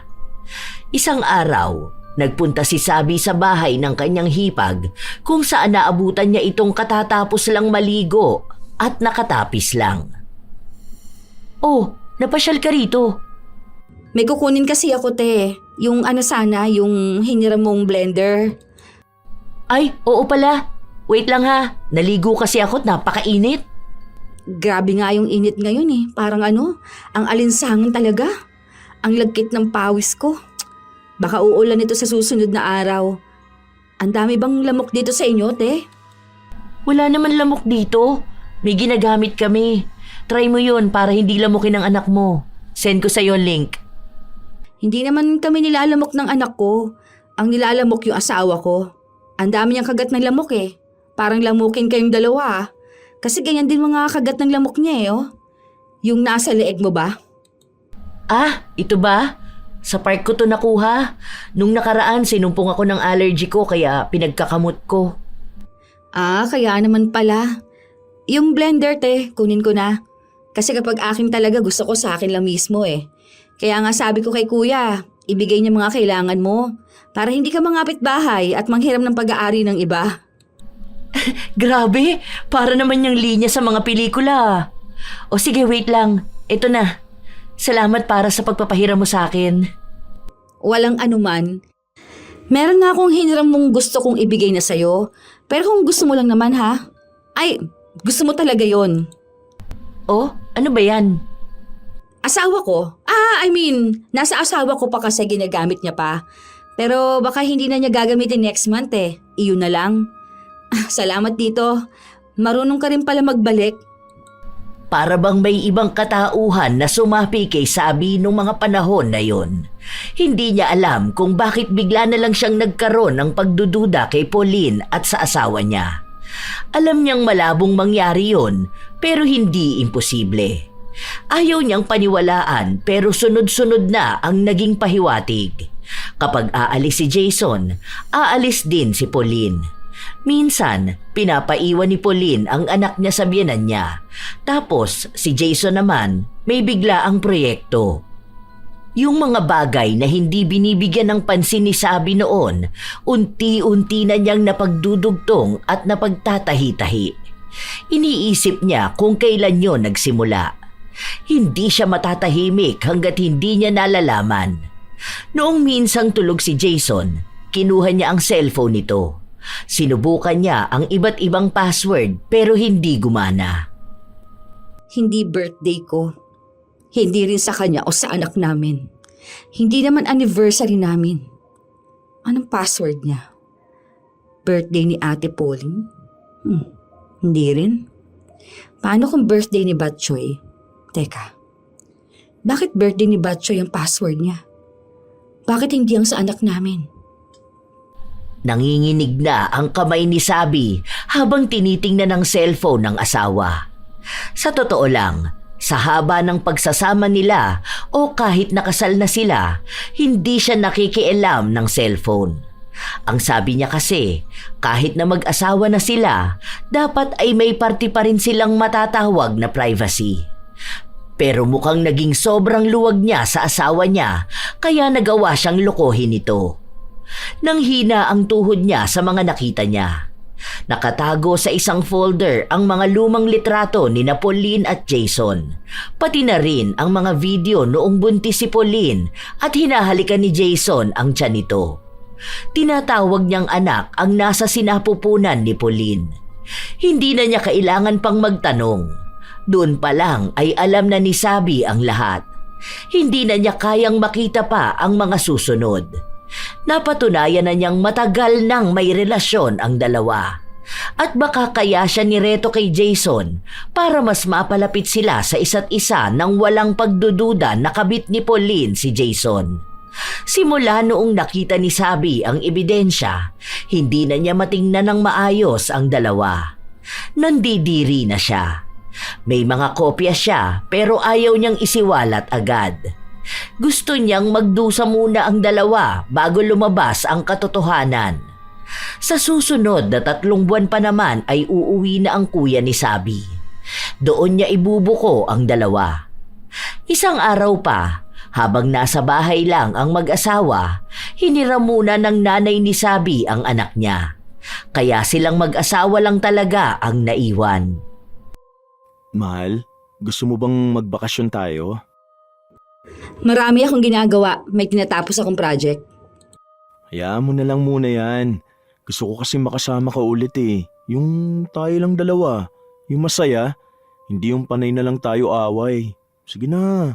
Isang araw, nagpunta si Sabi sa bahay ng kanyang hipag kung saan naabutan niya itong katatapos lang maligo at nakatapis lang. Oh, napasyal ka rito. May kukunin kasi ako te. Yung yung hiniram mong blender. Ay, oo pala. Wait lang ha, naligo kasi ako at napakainit. Grabe nga yung init ngayon eh. Parang ang alinsangan talaga. Ang lagkit ng pawis ko. Baka uulan ito sa susunod na araw. Ang dami bang lamok dito sa inyo, te? Wala naman lamok dito. May ginagamit kami. Try mo yun para hindi lamukin ang anak mo. Send ko sa'yo ang link. Hindi naman kami nilalamok ng anak ko. Ang nilalamok yung asawa ko. Ang dami niyang kagat ng lamok eh. Parang lamukin kayong dalawa. Kasi ganyan din mga kagat ng lamok niya eh. Oh. Yung nasa leeg mo ba? Ah, ito ba? Sa park ko to nakuha. Nung nakaraan sinumpong ako ng allergy ko kaya pinagkakamot ko. Ah, kaya naman pala. Yung blender te, kunin ko na. Kasi kapag akin talaga gusto ko sa akin lang mismo eh. Kaya nga sabi ko kay kuya, ibigay niya mga kailangan mo. Para hindi ka mangapit bahay at manghiram ng pag-aari ng iba. Grabe, para naman yung linya sa mga pelikula. O sige, wait lang. Ito na. Salamat para sa pagpapahiram mo sa akin. Walang anuman. Meron nga akong hiniram mong gusto kong ibigay na sa'yo. Pero kung gusto mo lang naman ha? Ay, gusto mo talaga yon. Oh, ano ba yan? Asawa ko? Nasa asawa ko pa kasi ginagamit niya pa. Pero baka hindi na niya gagamitin next month eh. Iyon na lang. Salamat dito. Marunong ka rin pala magbalik. Para bang may ibang katauhan na sumapi kay Sabi nung mga panahon na yon. Hindi niya alam kung bakit bigla na lang siyang nagkaroon ng pagdududa kay Pauline at sa asawa niya. Alam niyang malabong mangyari yon pero hindi imposible. Ayaw niyang paniwalaan pero sunod-sunod na ang naging pahiwatig. Kapag aalis si Jason, aalis din si Pauline. Minsan, pinapaiwan ni Pauline ang anak niya sa biyenan niya. Tapos si Jason naman may biglaang proyekto. Yung mga bagay na hindi binibigyan ng pansin ni Sabi noon, unti-unti na niyang napagdudugtong at napagtatahi-tahi. Iniisip niya kung kailan yon nagsimula. Hindi siya matatahimik hanggat hindi niya nalalaman. Noong minsang tulog si Jason, kinuha niya ang cellphone nito. Sinubukan niya ang iba't ibang password pero hindi gumana. Hindi birthday ko. Hindi rin sa kanya o sa anak namin. Hindi naman anniversary namin. Anong password niya? Birthday ni Ate Pauline? Hindi rin. Paano kung birthday ni Batchoy? Teka, bakit birthday ni Batchoy ang password niya? Bakit hindi ang sa anak namin? Nanginginig na ang kamay ni Sabi habang tinitingnan ng cellphone ng asawa. Sa totoo lang, sa haba ng pagsasama nila o kahit nakasal na sila, hindi siya nakikialam ng cellphone. Ang sabi niya kasi, kahit na mag-asawa na sila, dapat ay may parte pa rin silang matatawag na privacy. Pero mukhang naging sobrang luwag niya sa asawa niya, kaya nagawa siyang lokohin ito. Nanghina ang tuhod niya sa mga nakita niya. Nakatago sa isang folder ang mga lumang litrato ni Pauline at Jason. Pati na rin ang mga video noong buntis si Pauline at hinahalikan ni Jason ang tiyan nito. Tinatawag niyang anak ang nasa sinapupunan ni Pauline. Hindi na niya kailangan pang magtanong. Doon pa lang ay alam na ni Sabi ang lahat. Hindi na niya kayang makita pa ang mga susunod. Napatunayan na niyang matagal nang may relasyon ang dalawa. At baka kaya siya nireto kay Jason para mas mapalapit sila sa isa't isa nang walang pagdududa na kabit ni Pauline si Jason. Simula noong nakita ni Sabi ang ebidensya, hindi na niya matingnan ng maayos ang dalawa. Nandidiri na siya. May mga kopya siya pero ayaw niyang isiwalat agad. Gusto niyang magdusa muna ang dalawa bago lumabas ang katotohanan. Sa susunod na 3 buwan pa naman ay uuwi na ang kuya ni Sabi. Doon niya ibubuko ang dalawa. Isang araw pa, habang nasa bahay lang ang mag-asawa, hiniram muna ng nanay ni Sabi ang anak niya. Kaya silang mag-asawa lang talaga ang naiwan. Mahal, gusto mo bang magbakasyon tayo? Marami akong ginagawa. May tinatapos akong project. Hayaan mo na lang muna yan. Gusto ko kasi makasama ka ulit eh. Yung tayo lang dalawa. Yung masaya. Hindi yung panay na lang tayo away. Sige na.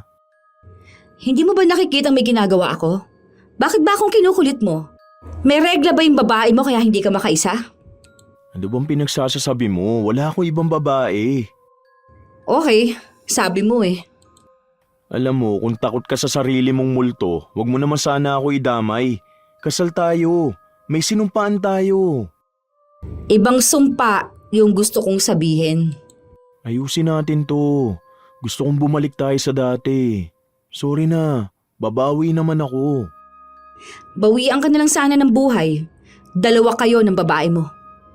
Hindi mo ba nakikita may ginagawa ako? Bakit ba akong kinukulit mo? May regla ba yung babae mo kaya hindi ka makaisa? Ano bang pinagsasasabi mo? Wala akong ibang babae. Okay, sabi mo eh. Alam mo, kung takot ka sa sarili mong multo, wag mo naman sana ako idamay. Kasal tayo. May sinumpaan tayo. Ibang sumpa yung gusto kong sabihin. Ayusin natin to. Gusto kong bumalik tayo sa dati. Sorry na. Babawi naman ako. Bawian ka na lang sana ng buhay. 2 kayo ng babae mo.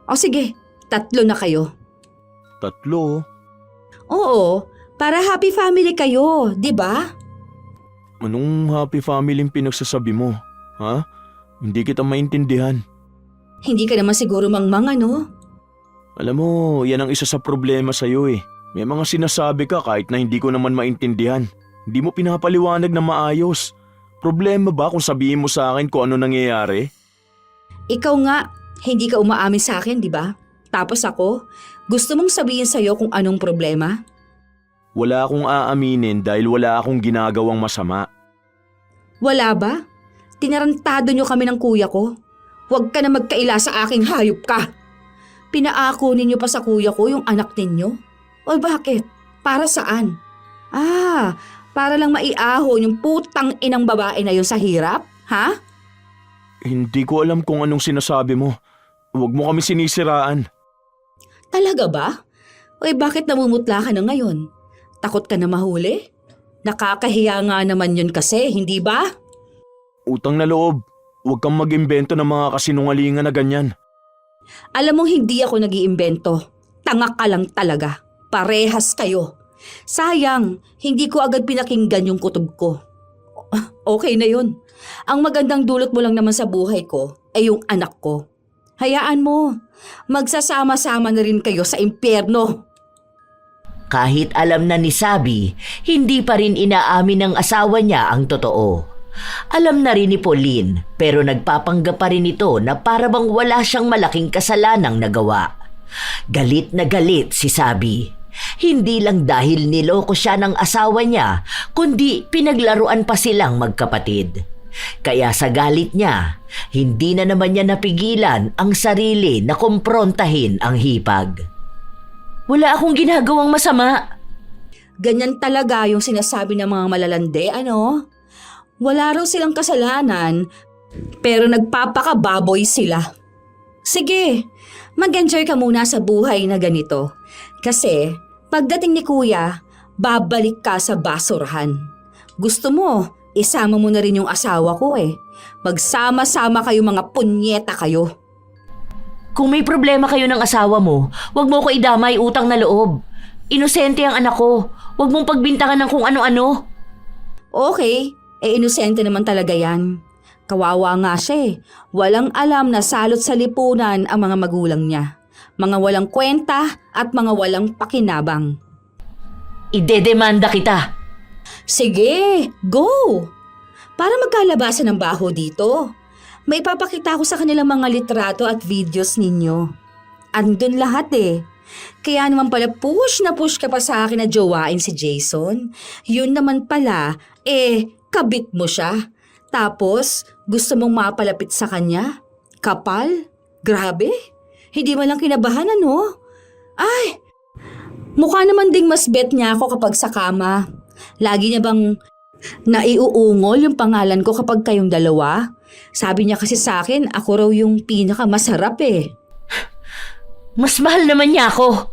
O sige, 3 na kayo. 3? Oo, para happy family kayo, di ba? Anong happy family yung pinagsasabi mo? Ha? Hindi kita maintindihan. Hindi ka naman siguro mangmang ano? Alam mo, yan ang isa sa problema sa'yo eh. May mga sinasabi ka kahit na hindi ko naman maintindihan. Hindi mo pinapaliwanag na maayos. Problema ba kung sabihin mo sa akin kung ano nangyayari? Ikaw nga, hindi ka umaamin sa akin, di ba? Tapos ako, gusto mong sabihin sa'yo kung anong problema? Wala akong aaminin dahil wala akong ginagawang masama. Wala ba? Tinarantado niyo kami ng kuya ko. Huwag ka na magkaila sa aking hayop ka. Pinaako ninyo pa sa kuya ko yung anak ninyo? O bakit? Para saan? Para lang maiahon yung putang inang babae na yun sa hirap? Ha? Hindi ko alam kung anong sinasabi mo. Huwag mo kami sinisiraan. Talaga ba? O bakit namumutla ka na ngayon? Takot ka na mahuli? Nakakahiya nga naman yun kasi, hindi ba? Utang na loob. Huwag kang mag-imbento ng mga kasinungalingan na ganyan. Alam mong hindi ako nag-iimbento. Tanga ka lang talaga. Parehas kayo. Sayang, hindi ko agad pinakinggan yung kutob ko. Okay na yun. Ang magandang dulot mo lang naman sa buhay ko ay yung anak ko. Hayaan mo, magsasama-sama na rin kayo sa impyerno. Kahit alam na ni Sabi, hindi pa rin inaamin ng asawa niya ang totoo. Alam na rin ni Pauline pero nagpapanggap pa rin ito na para bang wala siyang malaking kasalanang nagawa. Galit na galit si Sabi. Hindi lang dahil niloko siya ng asawa niya, kundi pinaglaruan pa silang magkapatid. Kaya sa galit niya, hindi na naman niya napigilan ang sarili na kumprontahin ang hipag. Wala akong ginagawang masama. Ganyan talaga yung sinasabi ng mga malalande, ano? Wala raw silang kasalanan, pero nagpapakababoy sila. Sige, mag-enjoy ka muna sa buhay na ganito. Kasi, pagdating ni Kuya, babalik ka sa basurahan. Gusto mo, isama mo na rin yung asawa ko eh. Magsama-sama kayo mga punyeta kayo. Kung may problema kayo ng asawa mo, wag mo ko idamay utang na loob. Inosente ang anak ko. Wag mong pagbintangan ng kung ano-ano. Okay, inosente naman talaga yan. Kawawa nga siya eh. Walang alam na salot sa lipunan ang mga magulang niya. Mga walang kwenta at mga walang pakinabang. Idedemanda kita. Sige, go! Para magkalabasan ng baho dito. May papakita ko sa kanilang mga litrato at videos ninyo. Andun lahat eh. Kaya naman pala push na push ka pa sa akin na jowain si Jason. Yun naman pala, kabit mo siya. Tapos, gusto mong mapalapit sa kanya? Kapal? Grabe? Hindi mo lang kinabahan ano? Ay, mukha naman ding mas bet niya ako kapag sa kama. Lagi niya bang naiuungol yung pangalan ko kapag kayong dalawa? Sabi niya kasi sa akin, ako raw yung pinakamasarap eh. Mas mahal naman niya ako.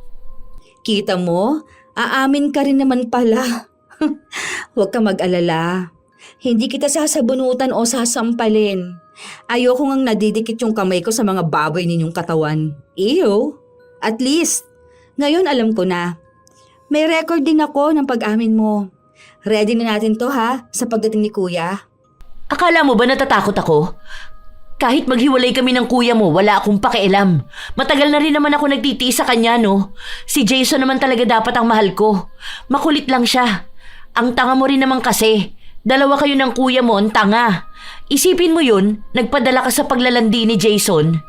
Kita mo? Aamin ka rin naman pala. Huwag ka mag-alala. Hindi kita sasabunutan o sasampalin. Ayoko ngang nadidikit yung kamay ko sa mga baboy ninyong katawan. Ew! At least, ngayon alam ko na. May record din ako ng pag-amin mo. Ready na natin to ha, sa pagdating ni Kuya. Akala mo ba natatakot ako? Kahit maghiwalay kami ng kuya mo, wala akong pakialam. Matagal na rin naman ako nagtitiis sa kanya, no? Si Jason naman talaga dapat ang mahal ko. Makulit lang siya. Ang tanga mo rin naman kasi. Dalawa kayo ng kuya mo, ang tanga. Isipin mo yun, nagpadala ka sa paglalandi ni Jason.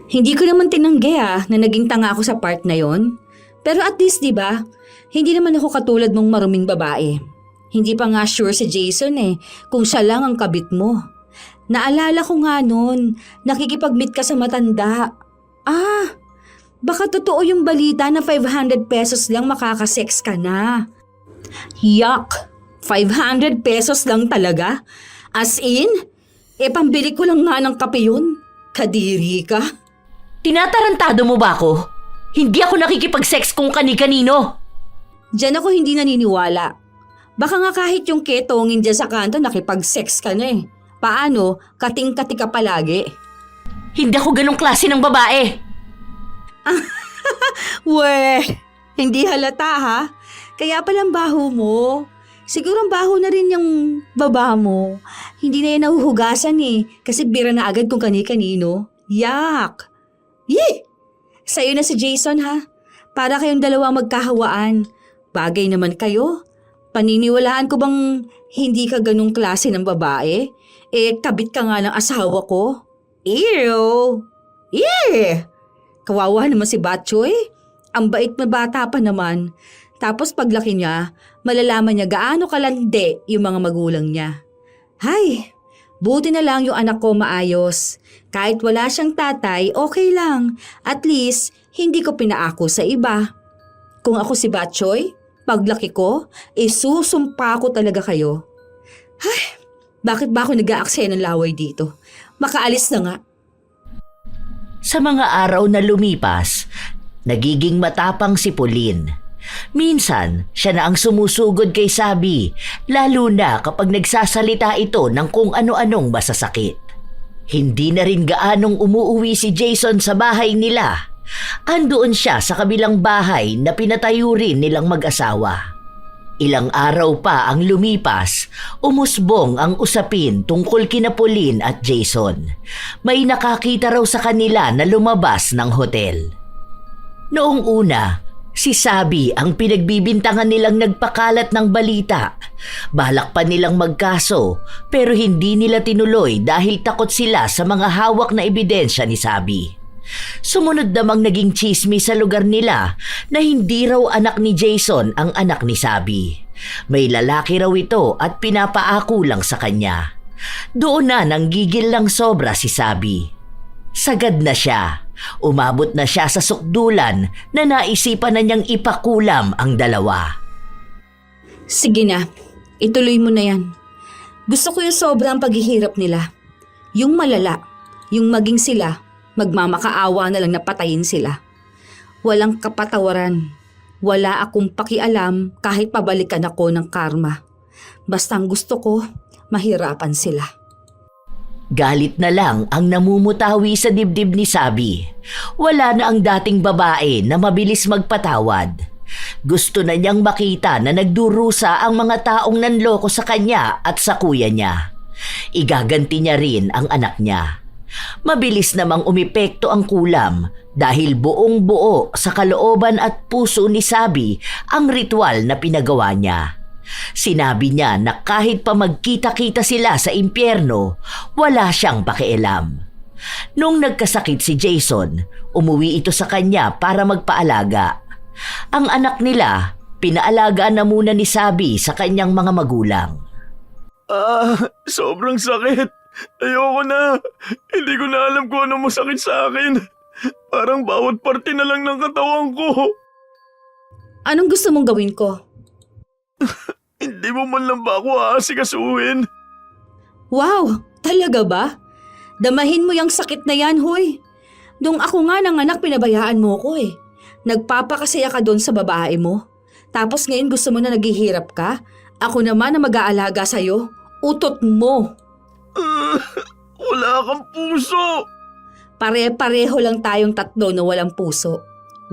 Hindi ko naman tinanggi na naging tanga ako sa part na yon. Pero at least, di ba? Hindi naman ako katulad mong maruming babae. Hindi pa nga sure si Jason kung siya lang ang kabit mo. Naalala ko nga nun, nakikipag-meet ka sa matanda. Baka totoo yung balita na 500 pesos lang makakasex ka na. Yuck! 500 pesos lang talaga? As in? Pambili ko lang nga ng kape yun. Kadiri ka. Tinatarantado mo ba ako? Hindi ako nakikipag-sex kung kani-kanino. Diyan ako hindi naniniwala. Baka nga kahit yung ketongin dyan sa kanto nakipag-sex ka na Paano? Kating-kati ka palagi. Hindi ako ganong klase ng babae. Weh, hindi halata ha? Kaya palang baho mo. Siguro ang baho na rin yung baba mo. Hindi na yan nahuhugasan kasi bira na agad kung kani-kanino. Yak! Yee! Sa'yo na si Jason ha? Para kayong dalawa magkahawaan. Bagay naman kayo. Paniniwalaan ko bang hindi ka ganong klase ng babae? Kabit ka nga ng asawa ko. Ew! Yeah! Kawawa naman si Batchoy. Ang bait na bata pa naman. Tapos paglaki niya, malalaman niya gaano kalandi yung mga magulang niya. Hay! Buti na lang yung anak ko maayos. Kahit wala siyang tatay, okay lang. At least, hindi ko pinaako sa iba. Kung ako si Batchoy, paglaki ko, susumpa ko talaga kayo. Ay! Bakit ba ako nag-aaksaya ng laway dito? Makaalis na nga. Sa mga araw na lumipas, nagiging matapang si Pauline. Minsan, siya na ang sumusugod kay Sabi, lalo na kapag nagsasalita ito ng kung ano-anong masasakit. Hindi na rin gaanong umuuwi si Jason sa bahay nila. Andoon siya sa kabilang bahay na pinatayo rin nilang mag-asawa. Ilang araw pa ang lumipas, umusbong ang usapin tungkol kina Pauline at Jason. May nakakita raw sa kanila na lumabas ng hotel. Noong una, si Sabi ang pinagbibintangan nilang nagpakalat ng balita. Balak pa nilang magkaso pero hindi nila tinuloy dahil takot sila sa mga hawak na ebidensya ni Sabi. Sumunod namang naging tsismis sa lugar nila na hindi raw anak ni Jason ang anak ni Sabi. May lalaki raw ito at pinapaako lang sa kanya. Doon na nanggigil lang sobra si Sabi. Sagad na siya. Umabot na siya sa sukdulan na naisipan na niyang ipakulam ang dalawa. Sige na, ituloy mo na yan. Gusto ko yung sobrang paghihirap nila. Yung malala, yung maging sila, magmamakaawa na lang na patayin sila. Walang kapatawaran. Wala akong pakialam kahit pabalikan ako ng karma. Basta ang gusto ko, mahirapan sila. Galit na lang ang namumutawi sa dibdib ni Sabi. Wala na ang dating babae na mabilis magpatawad. Gusto na niyang makita na nagdurusa ang mga taong nanloko sa kanya at sa kuya niya. Igaganti niya rin ang anak niya. Mabilis namang umepekto ang kulam dahil buong buo sa kalooban at puso ni Sabi ang ritual na pinagawa niya. Sinabi niya na kahit pa magkita-kita sila sa impyerno, wala siyang pakialam. Nung nagkasakit si Jason, umuwi ito sa kanya para magpaalaga. Ang anak nila, pinaalagaan na muna ni Sabi sa kanyang mga magulang. Sobrang sakit. Ayoko na. Hindi ko na alam kung ano masakit sa akin. Parang bawat parte na lang ng katawan ko. Anong gusto mong gawin ko? Hindi mo man lang ba ako aasikasuhin? Wow, talaga ba? Damahin mo yung sakit na yan, hoy. Nung ako nga nanganak, pinabayaan mo ko eh. Nagpapakasaya ka doon sa babae mo. Tapos ngayon gusto mo na naghihirap ka? Ako naman na mag-aalaga sa'yo. Utot mo. Wala kang puso. Pare-pareho lang tayong tatlo na walang puso.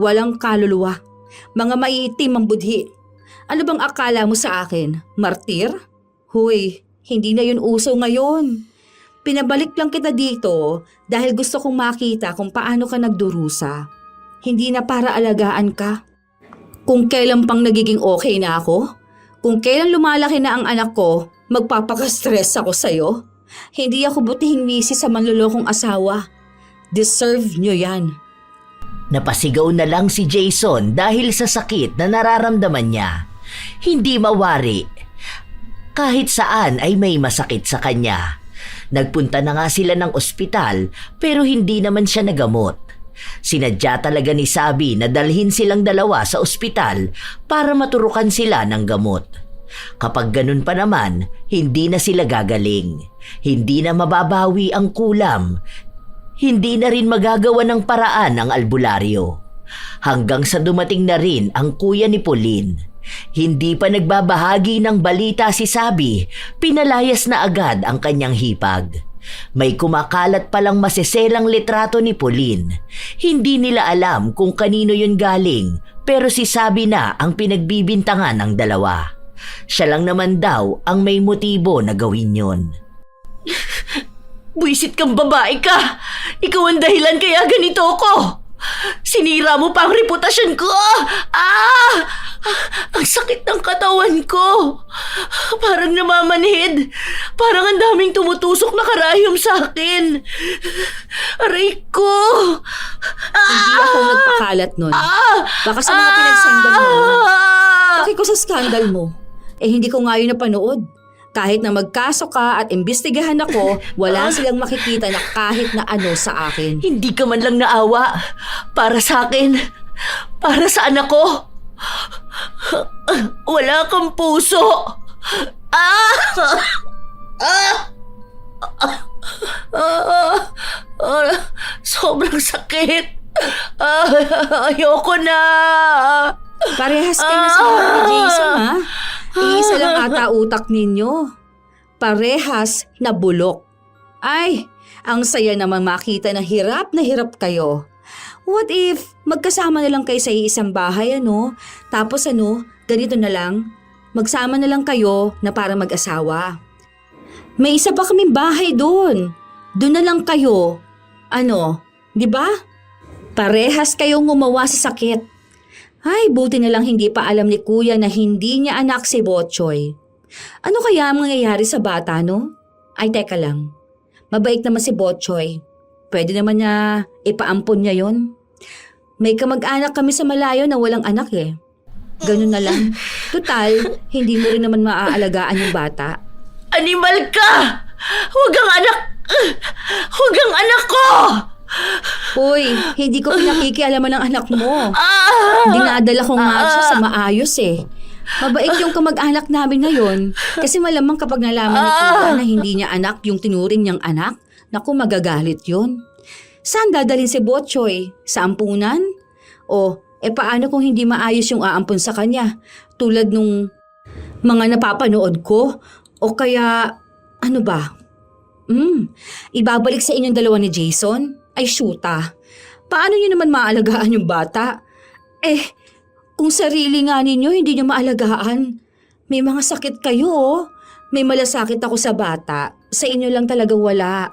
Walang kaluluwa. Mga maiitim ang budhi. Ano bang akala mo sa akin? Martir? Huy, hindi na yun uso ngayon. Pinabalik lang kita dito dahil gusto kong makita kung paano ka nagdurusa. Hindi na para alagaan ka. Kung kailan pang nagiging okay na ako, kung kailan lumalaki na ang anak ko, magpapaka-stress ako sa'yo. Hindi ako butihing misis sa manlulokong asawa. Deserve nyo yan. Napasigaw na lang si Jason dahil sa sakit na nararamdaman niya. Hindi mawari. Kahit saan ay may masakit sa kanya. Nagpunta na nga sila ng ospital pero hindi naman siya nagamot. Sinadya talaga ni Sabi na dalhin silang dalawa sa ospital para maturukan sila ng gamot. Kapag ganun pa naman, hindi na sila gagaling. Hindi na mababawi ang kulam. Hindi na rin magagawa ng paraan ang albularyo. Hanggang sa dumating na rin ang kuya ni Pauline. Hindi pa nagbabahagi ng balita si Sabi, pinalayas na agad ang kanyang hipag. May kumakalat palang maseselang litrato ni Pauline. Hindi nila alam kung kanino yun galing, pero si Sabi na ang pinagbibintangan ng dalawa. Siya lang naman daw ang may motibo na gawin yun. Buisit kang babae ka! Ikaw ang dahilan kaya ganito ko! Sinira mo pa ang reputasyon ko! Ang sakit ng katawan ko! Parang namamanhid! Parang ang daming tumutusok na karayom sa akin! Aray ko! Hindi ako nagpakalat nun. Baka sa mga pinagsendan mo. Bakit ko sa skandal mo? Hindi ko nga yun napanood. Kahit na magkaso ka at imbestigahan ako, wala silang makikita na kahit na ano sa akin. Hindi ka man lang naawa. Para sa akin. Para sa anak ko. Wala kang puso. Sobrang sakit. Ayoko na. Parehas kayo na sa buhay ni Jason, ha? Iisa lang ata utak ninyo. Parehas na bulok. Ay, ang saya naman makita na hirap kayo. What if magkasama na lang kayo sa iisang bahay, ano? Tapos ganito na lang. Magsama na lang kayo na para mag-asawa. May isa pa kaming bahay doon. Doon na lang kayo. Di ba? Parehas kayong gumawa sa sakit. Ay, buti na lang hindi pa alam ni Kuya na hindi niya anak si Botchoy. Ano kaya ang mangyayari sa bata, no? Ay, teka lang. Mabait naman si Botchoy. Pwede naman niya ipaampon niya yon. May kamag-anak kami sa malayo na walang anak eh. Ganun na lang. Total, hindi mo rin naman maaalagaan yung bata. Animal ka! Huwag ang anak! Huwag ang anak ko! Uy, hindi ko pinakikialaman ng anak mo. Dinadala ko nga siya sa maayos eh. Mabait yung kamag-anak namin ngayon kasi malamang kapag nalaman ni Kuya na hindi niya anak yung tinuring niyang anak, naku magagalit yun. Saan dadalhin si Botchoy? Sa ampunan? O, paano kung hindi maayos yung aampun sa kanya? Tulad nung mga napapanood ko? O kaya, ano ba? Ibabalik sa inyong dalawa ni Jason? Ay, shoota. Paano niyo naman maalagaan yung bata? Kung sarili nga ninyo, hindi niyo maalagaan. May mga sakit kayo, oh. May malasakit ako sa bata. Sa inyo lang talaga wala.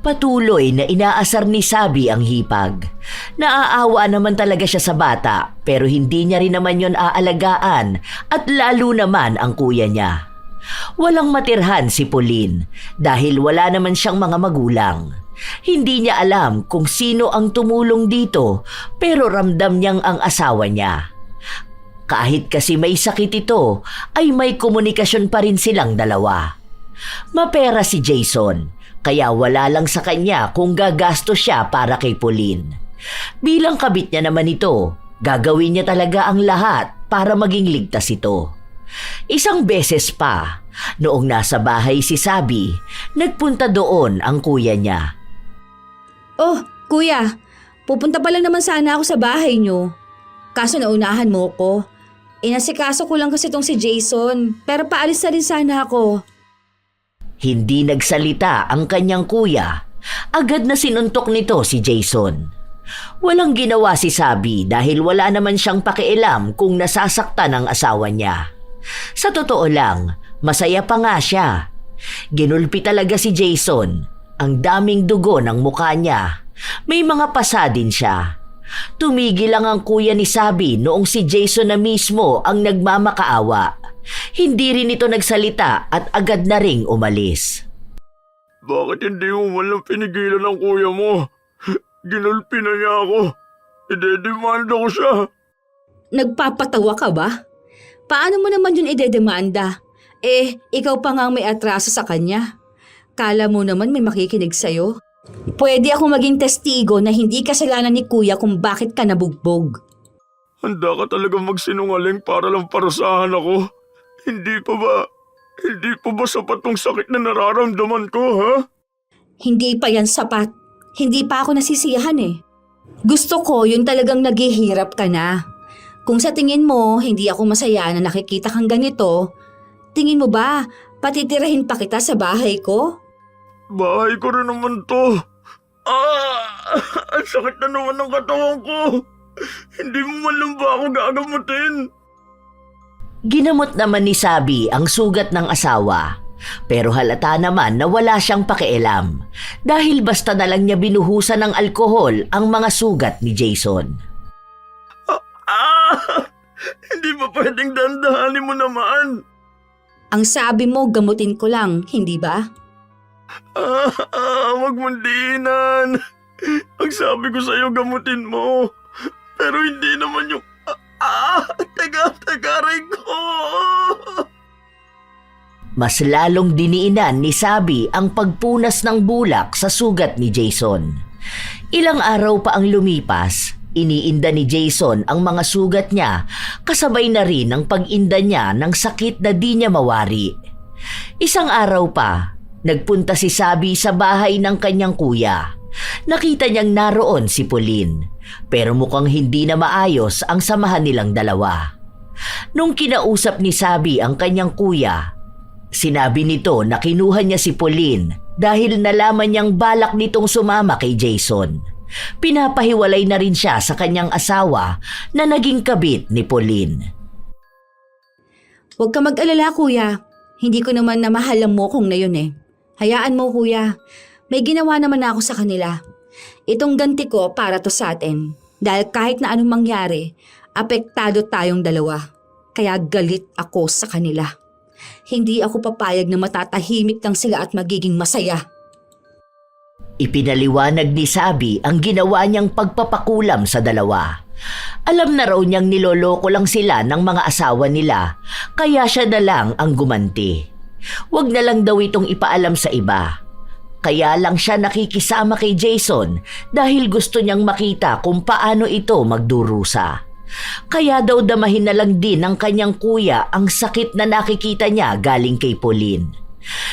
Patuloy na inaasar ni Sabi ang hipag. Naaawa naman talaga siya sa bata pero hindi niya rin naman yon aalagaan at lalo naman ang kuya niya. Walang matirhan si Pauline dahil wala naman siyang mga magulang. Hindi niya alam kung sino ang tumulong dito pero ramdam niyang ang asawa niya. Kahit kasi may sakit ito ay may komunikasyon pa rin silang dalawa. Mapera si Jason. Kaya wala lang sa kanya kung gagastos siya para kay Pauline. Bilang kabit niya naman ito, gagawin niya talaga ang lahat para maging ligtas ito. Isang beses pa, noong nasa bahay si Sabi, nagpunta doon ang kuya niya. Oh, Kuya, pupunta pa lang naman sana ako sa bahay niyo. Kaso naunahan mo ko. Inasikaso ko lang kasi tong si Jason, pero paalis na rin sana ako. Hindi nagsalita ang kanyang kuya. Agad na sinuntok nito si Jason. Walang ginawa si Sabi dahil wala naman siyang pakialam kung nasasaktan ang asawa niya. Sa totoo lang, masaya pa nga siya. Ginulpi talaga si Jason. Ang daming dugo ng mukha niya. May mga pasa din siya. Tumigil lang ang kuya ni Sabi noong si Jason na mismo ang nagmamakaawa. Hindi rin ito nagsalita at agad na ring umalis. Bakit hindi mo walang pinigilan ng kuya mo? Ginulpi na niya ako. Idedemanda ko siya. Nagpapatawa ka ba? Paano mo naman yun idedemanda? Ikaw pa nga may atraso sa kanya. Kala mo naman may makikinig sa'yo. Pwede ako maging testigo na hindi kasalanan ni Kuya kung bakit ka nabugbog. Handa ka talaga magsinungaling para lang parasahan ako? Hindi pa ba sapat tong sakit na nararamdaman ko, ha? Hindi pa yan sapat. Hindi pa ako nasisiyahan eh. Gusto ko yung talagang naghihirap ka na. Kung sa tingin mo hindi ako masaya na nakikita kang ganito, tingin mo ba patitirahin pa kita sa bahay ko? Bahay ko rin naman to. Ang sakit na naman ng katawan ko. Hindi mo man lang ba ako gagamutin? Ginamot naman ni Sabi ang sugat ng asawa. Pero halata naman na wala siyang pakialam dahil basta na lang niya binuhusan ng alkohol ang mga sugat ni Jason. Hindi ba pwedeng dandahanin mo naman? Ang sabi mo gamutin ko lang, hindi ba? Wag mong diinan. Ang sabi ko sa'yo gamutin mo. Pero hindi naman yung... Taga-aray ko. Mas lalong diniinan ni Sabi ang pagpunas ng bulak sa sugat ni Jason. Ilang araw pa ang lumipas, iniinda ni Jason ang mga sugat niya kasabay na rin ang pag-inda niya ng sakit na di niya mawari. Isang araw pa, nagpunta si Sabi sa bahay ng kanyang kuya. Nakita niyang naroon si Pauline. pero mukhang hindi na maayos ang samahan nilang dalawa. Nung kinausap ni Sabi ang kanyang kuya, sinabi nito na kinuha niya si Pauline dahil nalaman niyang balak nitong sumama kay Jason. Pinapahiwalay na rin siya sa kanyang asawa na naging kabit ni Pauline. Huwag ka mag-alala, kuya. Hindi ko naman na mahal ang mokong na yun eh. Hayaan mo, kuya. May ginawa naman ako sa kanila. Itong ganti ko para to sa atin. Dahil kahit na anong mangyari, apektado tayong dalawa. Kaya galit ako sa kanila. Hindi ako papayag na matatahimik lang sila at magiging masaya. Ipinaliwanag ni Sabi ang ginawa niyang pagpapakulam sa dalawa. Alam na raw niyang niloloko lang sila ng mga asawa nila, kaya siya na lang ang gumanti. Huwag na lang daw itong ipaalam sa iba. Kaya lang siya nakikisama kay Jason dahil gusto niyang makita kung paano ito magdurusa. Kaya daw damahin na lang din ng kanyang kuya ang sakit na nakikita niya galing kay Pauline.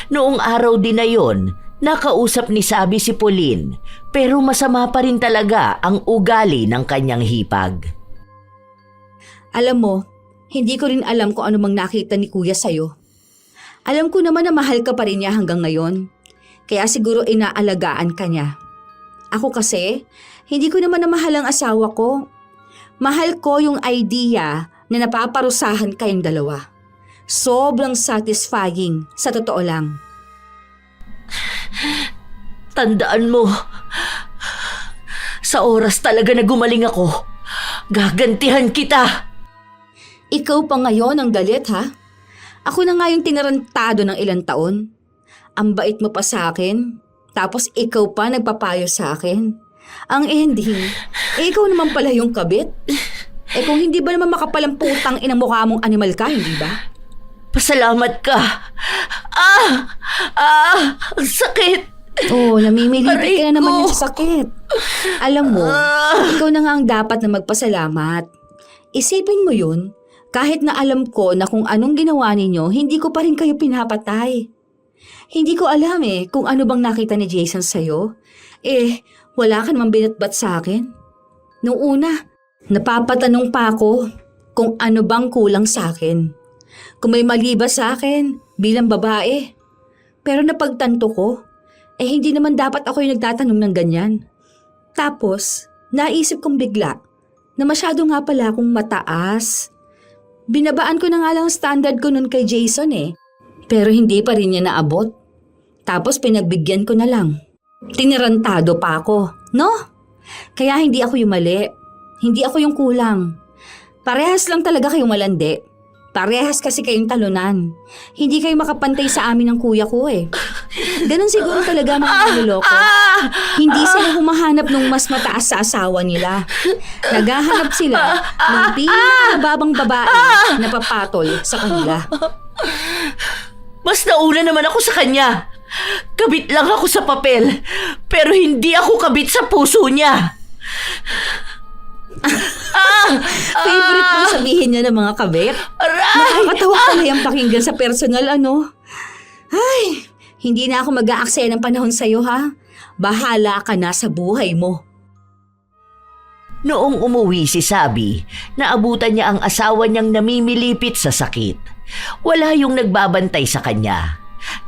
Noong araw din na yon, nakausap ni Sabi si Pauline, pero masama pa rin talaga ang ugali ng kanyang hipag. Alam mo, hindi ko rin alam kung ano mang nakita ni kuya sa'yo. Alam ko naman na mahal ka pa rin niya hanggang ngayon. Kaya siguro inaalagaan ka niya. Ako kasi, hindi ko naman na mahal ang asawa ko. Mahal ko yung idea na napaparusahan kayong dalawa. Sobrang satisfying, sa totoo lang. Tandaan mo, sa oras talaga na gumaling ako, gagantihan kita. Ikaw pa ngayon ang galit, ha? Ako na nga yung tinarantado ng ilang taon. Ang bait mo pa sa akin, tapos ikaw pa nagpapayo sa akin. Ang ending, ikaw naman pala yung kabit. Kung hindi ba naman makapalang putang inang mukha mong animal ka, hindi ba? Pasalamat ka. Ang sakit. Oh, namimilipit ka na naman Aray ko. yung sa sakit. Alam mo, ikaw na nga ang dapat na magpasalamat. Isipin mo yun, kahit na alam ko na kung anong ginawa ninyo, hindi ko pa rin kayo pinapatay. Hindi ko alam kung ano bang nakita ni Jason sa'yo. Wala ka namang binatbat sa akin. Noong una, napapatanong pa ako kung ano bang kulang sa akin. Kung may mali ba sa akin bilang babae. Pero napagtanto ko, hindi naman dapat ako yung nagtatanong ng ganyan. Tapos, naisip kong bigla na masyado nga pala akong mataas. Binabaan ko na nga lang ang standard ko nun kay Jason pero hindi pa rin niya naabot. Tapos pinagbigyan ko na lang. Tinirantado pa ako, no? Kaya hindi ako yung mali. Hindi ako yung kulang. Parehas lang talaga kayong malandi. Parehas kasi kayong talunan. Hindi kayo makapantay sa amin ng kuya ko Ganon siguro talaga mga niloloko. Hindi sila humahanap ng mas mataas sa asawa nila. Naghahanap sila ng pinakamababang babae na papatol sa kanila. Mas nauna naman ako sa kanya. Kabit lang ako sa papel, pero hindi ako kabit sa puso niya. Favorite mo sabihin niya ng mga kabit? Nakakatawa pala yung pakinggan sa personal, ano? Ay, hindi na ako mag-aaksaya ng panahon sa'yo, ha? Bahala ka na sa buhay mo. Noong umuwi si Sabi, naabutan niya ang asawa niyang namimilipit sa sakit. Wala yung nagbabantay sa kanya.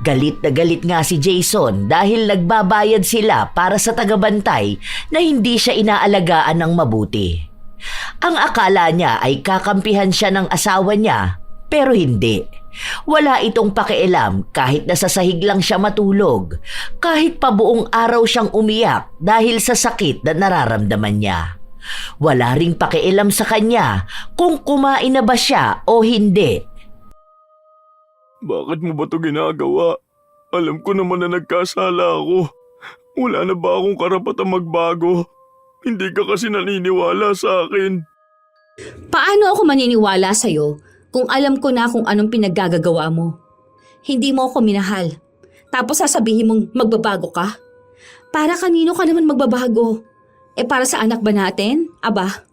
Galit na galit nga si Jason dahil nagbabayad sila para sa tagabantay na hindi siya inaalagaan ng mabuti. Ang akala niya ay kakampihan siya ng asawa niya, pero hindi. Wala itong pakialam kahit nasa sahig lang siya matulog, kahit pa buong araw siyang umiyak dahil sa sakit na nararamdaman niya. Wala ring pakialam sa kanya kung kumain na ba siya o hindi. Bakit mo ba ito ginagawa? Alam ko naman na nagkasala ako. Wala na ba akong karapatang magbago? Hindi ka kasi naniniwala sa akin. Paano ako maniniwala sa'yo kung alam ko na kung anong pinaggagawa mo? Hindi mo ako minahal. Tapos sasabihin mong magbabago ka? Para kanino ka naman magbabago? Para sa anak ba natin? Aba,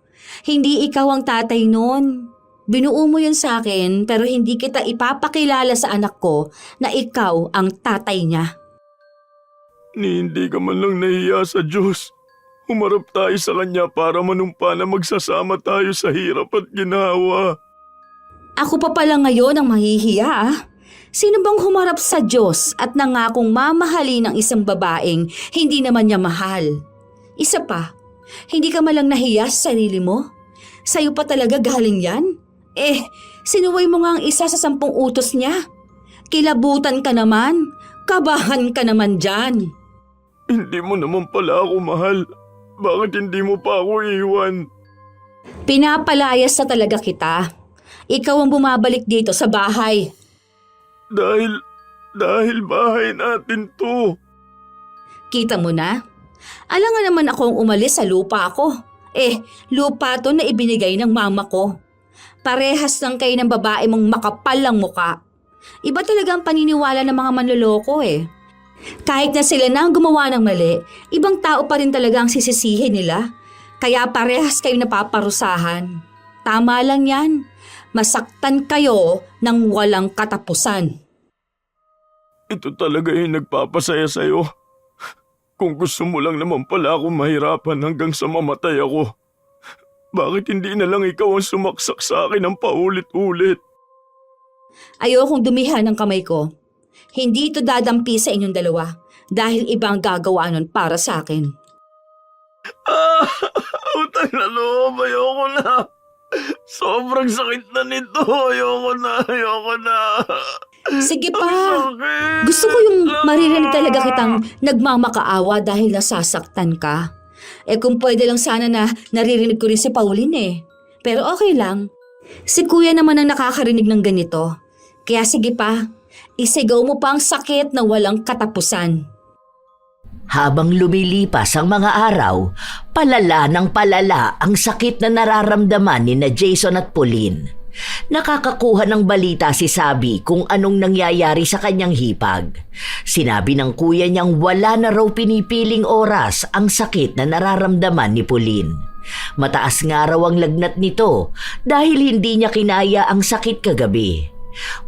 hindi ikaw ang tatay nun. Binuo mo yun sa akin pero hindi kita ipapakilala sa anak ko na ikaw ang tatay niya. Ni hindi ka man lang nahiya sa Diyos. Humarap tayo sa kanya para manumpa na magsasama tayo sa hirap at ginawa. Ako pa pala ngayon ang mahihiya ah. Sino bang humarap sa Diyos at nangakong mamahalin ng isang babaeng hindi naman niya mahal? Isa pa, hindi ka malang nahiya sa sarili mo? Sa'yo pa talaga galing yan? Sinuway mo nga ang isa sa 10 utos niya. Kilabutan ka naman, kabahan ka naman dyan. Hindi mo naman pala ako mahal. Bakit hindi mo pa ako iwan? Pinapalayas na talaga kita. Ikaw ang bumabalik dito sa bahay. Dahil bahay natin to. Kita mo na? Alam nga naman ako ang umalis sa lupa ko. Lupa to na ibinigay ng mama ko. Parehas lang kayo ng babae mong makapal ang muka. Iba talaga ang paniniwala ng mga manloloko Kahit na sila na ang gumawa ng mali, ibang tao pa rin talaga ang sisisihin nila. Kaya parehas kayo napaparusahan. Tama lang yan. Masaktan kayo ng walang katapusan. Ito talaga yung nagpapasaya sa'yo. Kung gusto mo lang naman pala ako mahirapan hanggang sa mamatay ako, bakit hindi na lang ikaw ang sumaksak sa akin ng paulit-ulit? Ayokong dumihan ng kamay ko. Hindi ito dadampi sa inyong dalawa dahil ibang gagawa nun para sa akin. Utang na loob, ayoko na. Sobrang sakit na nito, ayoko na. Sige pa. Gusto ko yung maririnig talaga kitang nagmamakaawa dahil nasasaktan ka. Kung pwede lang sana na naririnig ko rin si Pauline Pero okay lang. Si kuya naman ang nakakarinig ng ganito. Kaya sige pa, isigaw mo pa ang sakit na walang katapusan. Habang lumilipas ang mga araw, palala ng palala ang sakit na nararamdaman ni na Jason at Pauline. Nakakakuha ng balita si Sabi kung anong nangyayari sa kanyang hipag. Sinabi ng kuya niyang wala na raw pinipiling oras ang sakit na nararamdaman ni Pauline. Mataas nga raw ang lagnat nito dahil hindi niya kinaya ang sakit kagabi.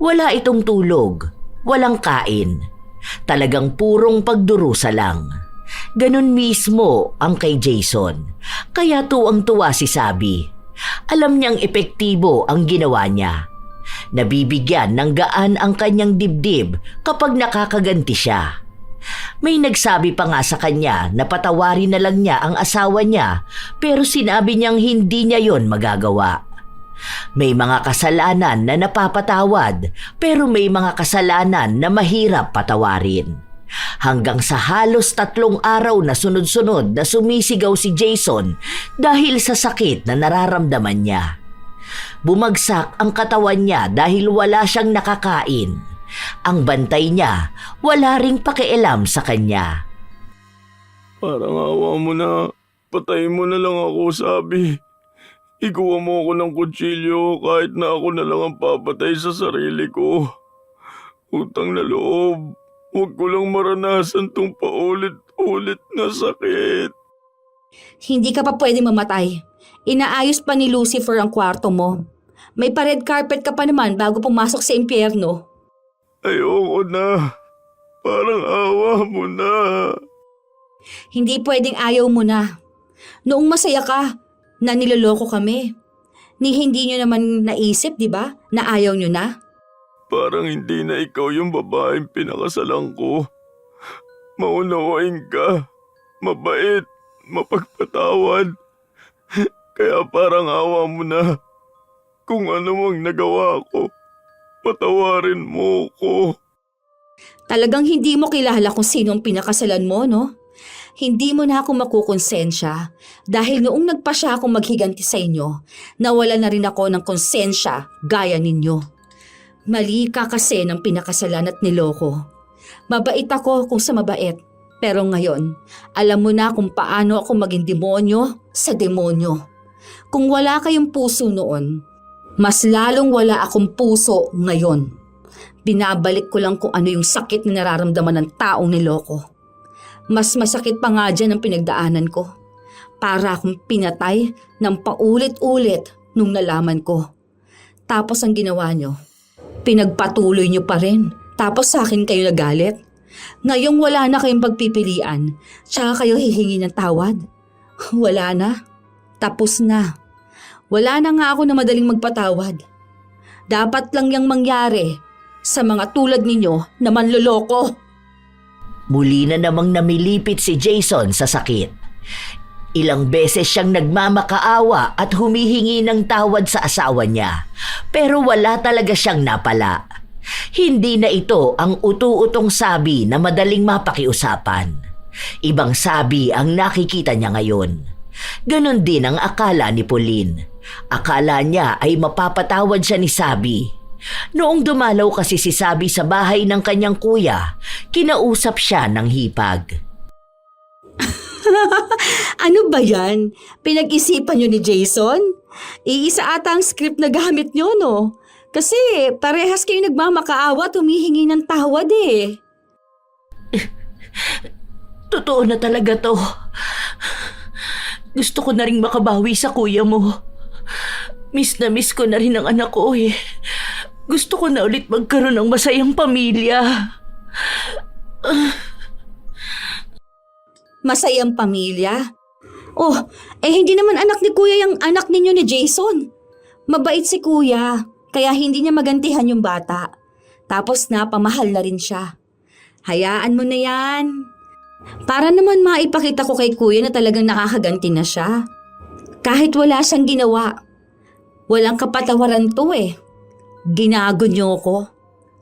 Wala itong tulog, walang kain. Talagang purong pagdurusa lang. Ganon mismo ang kay Jason. Kaya tuwang-tuwa si Sabi. Alam niyang epektibo ang ginawa niya. Nabibigyan ng gaan ang kanyang dibdib kapag nakakaganti siya. May nagsabi pa nga sa kanya na patawarin na lang niya ang asawa niya pero sinabi niyang hindi niya yon magagawa. May mga kasalanan na napapatawad pero may mga kasalanan na mahirap patawarin. Hanggang sa halos 3 araw na sunod-sunod na sumisigaw si Jason dahil sa sakit na nararamdaman niya. Bumagsak ang katawan niya dahil wala siyang nakakain. Ang bantay niya wala ring pakialam sa kanya. Parang awa mo na. Patayin mo na lang ako, Sabi. Ikuha mo ako ng kutsilyo kahit na ako na lang ang papatay sa sarili ko. Utang na loob. Huwag ko lang maranasan tong paulit-ulit na sakit. Hindi ka pa pwede mamatay. Inaayos pa ni Lucifer ang kwarto mo. May pa-red carpet ka pa naman bago pumasok sa impyerno. Ayoko na. Parang awa mo na. Hindi pwedeng ayaw mo na. Noong masaya ka, na niloloko kami. Hindi nyo naman naisip, di ba, na ayaw nyo na? Parang hindi na ikaw yung babaeng pinakasalan ko. Maunawain ka. Mabait. Mapagpatawad. Kaya parang awa mo na. Kung ano mang nagawa ko, patawarin mo ko. Talagang hindi mo kilala kung sino ang pinakasalan mo, no? Hindi mo na ako makukonsensya dahil noong nagpasya akong maghiganti sa inyo, nawala na rin ako ng konsensya gaya ninyo. Mali ka kasi ng pinakasalan at niloko. Mabait ako kung sa mabait, pero ngayon, alam mo na kung paano ako maging demonyo sa demonyo. Kung wala kayong puso noon, mas lalong wala akong puso ngayon. Binabalik ko lang kung ano yung sakit na nararamdaman ng taong niloko. Mas masakit pa nga dyan ang pinagdaanan ko. Para akong pinatay ng paulit-ulit nung nalaman ko. Tapos ang ginawa nyo, pinagpatuloy nyo pa rin. Tapos sa akin kayo nagalit. Ngayong wala na kayong pagpipilian, tsaka kayo hihingi ng tawad. Wala na. Tapos na. Wala na nga ako na madaling magpatawad. Dapat lang yang mangyari sa mga tulad ninyo na manloloko. Muli na namang namilipit si Jason sa sakit. Ilang beses siyang nagmamakaawa at humihingi ng tawad sa asawa niya, pero wala talaga siyang napala. Hindi na ito ang utu-utong sabi na madaling mapakiusapan. Ibang sabi ang nakikita niya ngayon. Ganon din ang akala ni Pauline. Akala niya ay mapapatawad siya ni Sabi. Noong dumalaw kasi si Sabi sa bahay ng kanyang kuya, kinausap siya ng hipag. Ano ba yan? Pinag-isipan nyo ni Jason? Iisa ata ang script na gamit nyo, no? Kasi parehas kayo nagmamakaawa at humihingi ng tawad eh. Totoo na talaga to. Gusto ko na rin makabawi sa kuya mo. Miss na miss ko na rin ang anak ko eh. Gusto ko na ulit magkaroon ng masayang pamilya. Masayang pamilya? Oh, hindi naman anak ni kuya yung anak ninyo ni Jason. Mabait si kuya, kaya hindi niya magantihan yung bata. Tapos pamahal na rin siya. Hayaan mo na yan. Para naman maipakita ko kay kuya na talagang nakakaganti na siya. Kahit wala siyang ginawa. Walang kapatawaran to eh. Ginago niyo ko.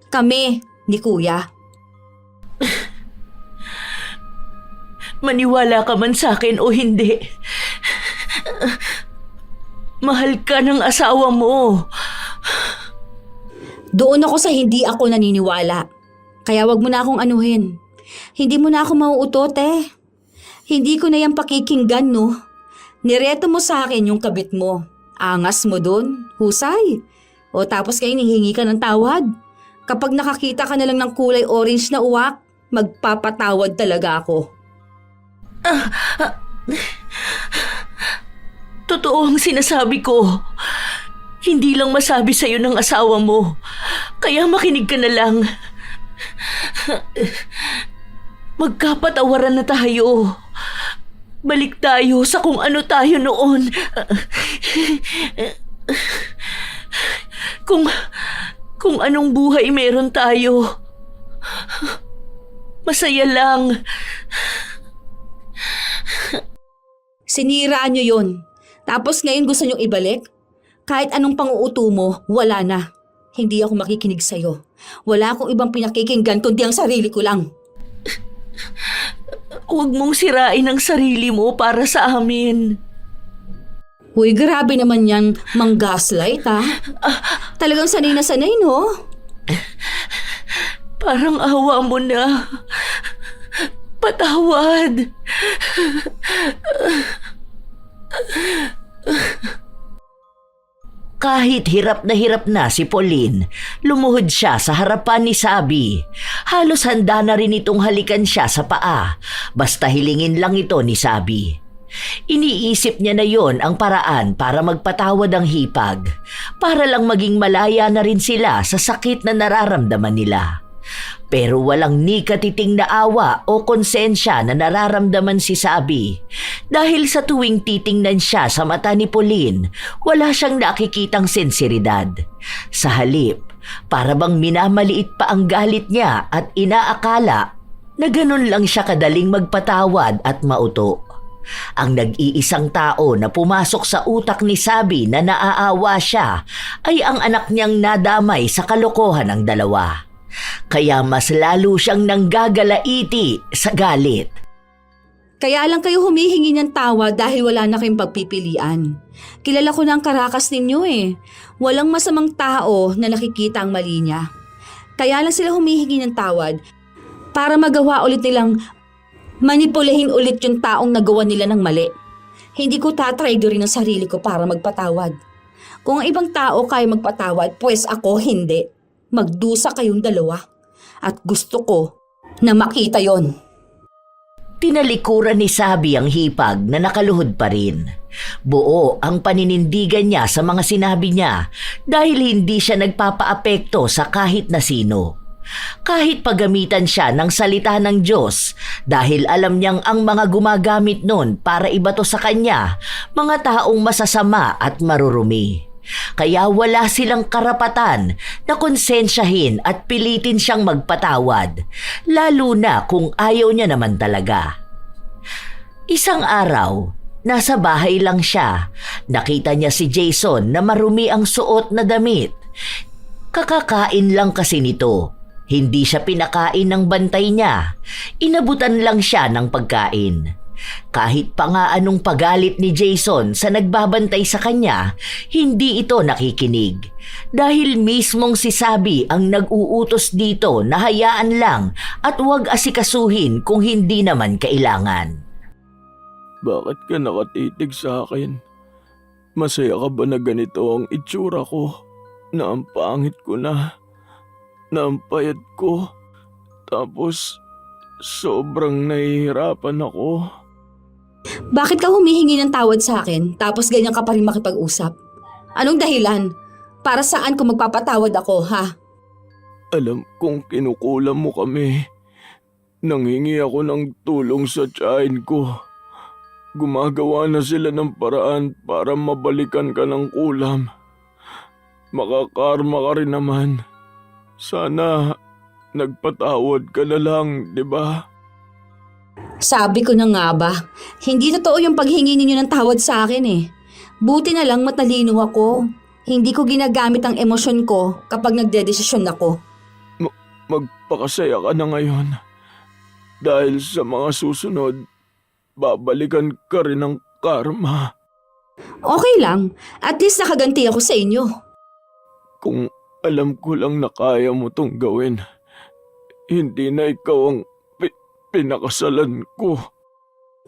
Kami ni kuya. Maniwala ka man sa akin o hindi. Mahal ka ng asawa mo. Doon ako sa hindi ako naniniwala. Kaya wag mo na akong anuhin. Hindi mo na ako mauutot eh. Hindi ko na yan pakikinggan, no? Nireto mo sa akin yung kabit mo. Angas mo dun. Husay. O tapos kayo hihingi ka ng tawad. Kapag nakakita ka na lang ng kulay orange na uwak, magpapatawad talaga ako. Totoo ang sinasabi ko. Hindi lang masabi sa'yo ng asawa mo. Kaya makinig ka na lang. Magkapatawaran na tayo. Balik tayo sa kung ano tayo noon. Kung anong buhay meron tayo. Masaya lang. Siniraan nyo yun. Tapos ngayon gusto nyo ibalik? Kahit anong pang-uuto mo, wala na. Hindi ako makikinig sa'yo. Wala akong ibang pinakikinggan kundi ang sarili ko lang. Huwag mong sirain ang sarili mo para sa amin. Uy, grabe naman yan mang-gaslight ha. Talagang sanay na sanay, no? Parang awa mo na. Patawad. Kahit hirap na si Pauline, lumuhod siya sa harapan ni Sabi. Halos handa na rin itong halikan siya sa paa, basta hilingin lang ito ni Sabi. Iniisip niya na yon ang paraan para magpatawad ang hipag, para lang maging malaya na rin sila sa sakit na nararamdaman nila. Pero walang ni katiting na awa o konsensya na nararamdaman si Sabi. Dahil sa tuwing titingnan siya sa mata ni Pauline, wala siyang nakikitang sinseridad. Sa halip, para bang minamaliit pa ang galit niya at inaakala na ganun lang siya kadaling magpatawad at mauto. Ang nag-iisang tao na pumasok sa utak ni Sabi na naaawa siya ay ang anak niyang nadamay sa kalokohan ng dalawa. Kaya mas lalo siyang nanggagalaiti sa galit. Kaya lang kayo humihingi ng tawad dahil wala na kayong pagpipilian. Kilala ko na ang karakas ninyo eh. Walang masamang tao na nakikita ang mali niya. Kaya lang sila humihingi ng tawad para magawa ulit nilang manipulahin ulit yung taong nagawa nila ng mali. Hindi ko tatraydorin ang sarili ko para magpatawad. Kung ang ibang tao kaya magpatawad, pues ako hindi. Magdusa kayong dalawa. At gusto ko na makita yon. Tinalikuran ni Sabi ang hipag na nakaluhod pa rin. Buo ang paninindigan niya sa mga sinabi niya dahil hindi siya nagpapaapekto sa kahit na sino. Kahit paggamitan siya ng salita ng Diyos dahil alam niyang ang mga gumagamit nun para ibato sa kanya, mga taong masasama at marurumi. Kaya wala silang karapatan na konsensyahin at pilitin siyang magpatawad, lalo na kung ayaw niya naman talaga. Isang araw, nasa bahay lang siya. Nakita niya si Jason na marumi ang suot na damit. Kakakain lang kasi nito. Hindi siya pinakain ng bantay niya. Inabutan lang siya ng pagkain. Kahit pa nga anong pagalit ni Jason sa nagbabantay sa kanya, hindi ito nakikinig. Dahil mismong si Sabi ang nag-uutos dito na hayaan lang at huwag asikasuhin kung hindi naman kailangan. Bakit ka nakatitig sa akin? Masaya ka ba na ganito ang itsura ko? Na ang pangit ko na ang payat ko. Tapos sobrang nahihirapan ako. Bakit ka humihingi ng tawad sa akin tapos ganyan ka pa rin makipag-usap? Anong dahilan? Para saan kung magpapatawad ako, ha? Alam kong kinukulam mo kami. Nanghingi ako ng tulong sa tiyahin ko. Gumagawa na sila ng paraan para mabalikan ka ng kulam. Makakarma ka rin naman. Sana nagpatawad ka na lang, di ba? Sabi ko na nga ba, hindi totoo yung paghingi ninyo ng tawad sa akin eh. Buti na lang matalino ako. Hindi ko ginagamit ang emosyon ko kapag nagdedesisyon ako. Magpakasaya ka na ngayon. Dahil sa mga susunod, babalikan ka rin ng karma. Okay lang, at least nakaganti ako sa inyo. Kung alam ko lang na kaya mo tong gawin, hindi na ikaw ang pinakasalan ko.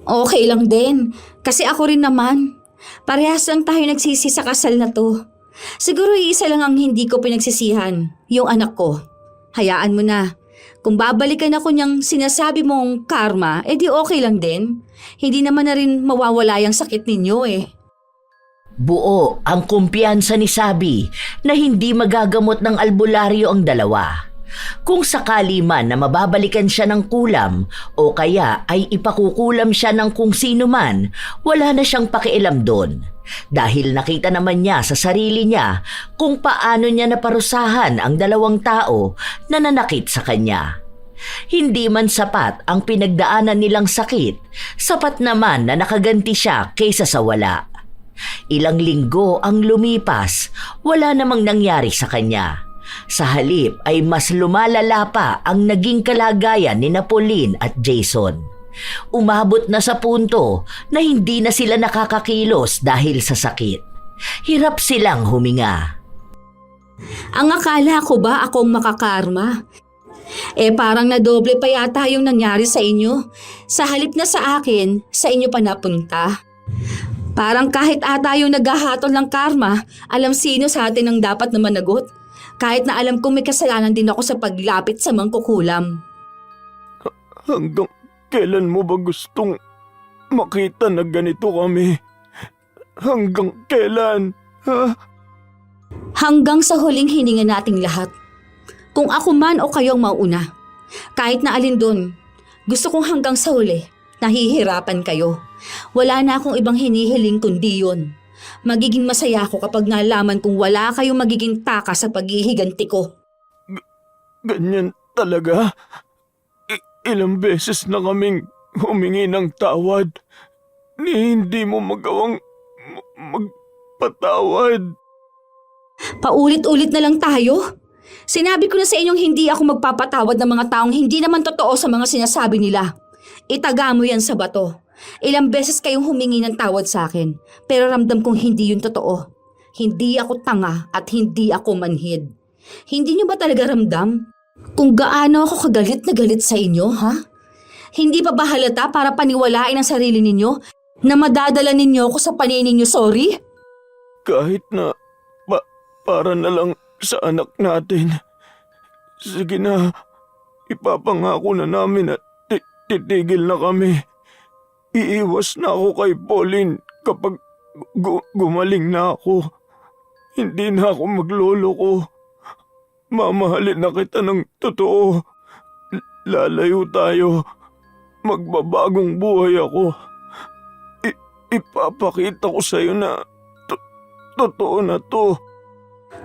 Okay lang din, kasi ako rin naman. Parehas lang tayo nagsisi sa kasal na to. Siguro iisa lang ang hindi ko pinagsisihan, yung anak ko. Hayaan mo na. Kung babalikan ako niyang sinasabi mong karma, edi okay lang din. Hindi naman na rin mawawala yung sakit ninyo eh. Buo ang kumpiyansa ni Sabi na hindi magagamot ng albularyo ang dalawa. Kung sakali man na mababalikan siya ng kulam o kaya ay ipakukulam siya ng kung sino man, wala na siyang pakialam doon. Dahil nakita naman niya sa sarili niya kung paano niya naparusahan ang dalawang tao na nanakit sa kanya. Hindi man sapat ang pinagdaanan nilang sakit, sapat naman na nakaganti siya kaysa sa wala. Ilang linggo ang lumipas, wala namang nangyari sa kanya. Sa halip ay mas lumalala pa ang naging kalagayan ni Pauline at Jason. Umabot na sa punto na hindi na sila nakakakilos dahil sa sakit. Hirap silang huminga. Ang akala ko ba akong makakarma? Parang nadoble pa yata yung nangyari sa inyo. Sa halip na sa akin, sa inyo pa napunta. Parang kahit ata yung naghahatol ng karma, alam sino sa atin ang dapat na managot. Kahit na alam kong may kasalanan din ako sa paglapit sa mangkukulam. Hanggang kailan mo ba gustong makita na ganito kami? Hanggang kailan? Ha? Hanggang sa huling hininga nating lahat. Kung ako man o kayong mauna, kahit na alin doon, gusto kong hanggang sa huli, nahihirapan kayo. Wala na akong ibang hinihiling kundi yun. Magiging masaya ako kapag nalaman kong wala kayong magiging taka sa paghihiganti ko. Ganyan talaga? Ilang beses na kaming humingi ng tawad. Hindi mo magawang magpatawad. Paulit-ulit na lang tayo. Sinabi ko na sa inyong hindi ako magpapatawad ng mga taong hindi naman totoo sa mga sinasabi nila. Itaga mo yan sa bato. Ilang beses kayong humingi ng tawad sa akin, pero ramdam kong hindi yun totoo. Hindi ako tanga at hindi ako manhid. Hindi niyo ba talaga ramdam kung gaano ako kagalit na galit sa inyo, ha? Hindi pa ba halata para paniwalain ang sarili ninyo na madadala ninyo ako sa paningin niyo sorry? Kahit na para na lang sa anak natin. Sige na, ipapangako na namin at titigil na kami. Iiwas na ako kay Pauline kapag gumaling na ako. Hindi na ako magloloko. Mamahalin na kita ng totoo. Lalayo tayo. Magbabagong buhay ako. Ipapakita ko sa'yo na totoo na to.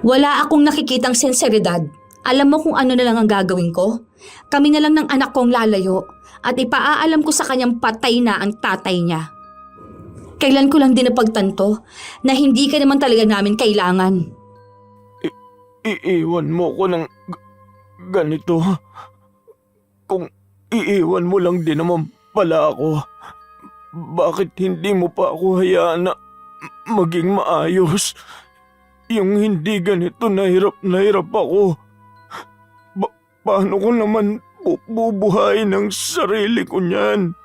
Wala akong nakikitang sinseridad. Alam mo kung ano na lang ang gagawin ko? Kami na lang ng anak kong lalayo at ipaaalam ko sa kanyang patay na ang tatay niya. Kailan ko lang din napagtanto na hindi ka naman talaga namin kailangan. Iiwan mo ko ng ganito. Kung iiwan mo lang din naman pala ako, bakit hindi mo pa ako hayaan na maging maayos? Yung hindi ganito nahirap ako. Paano ko naman bubuhayin ang sarili ko niyan?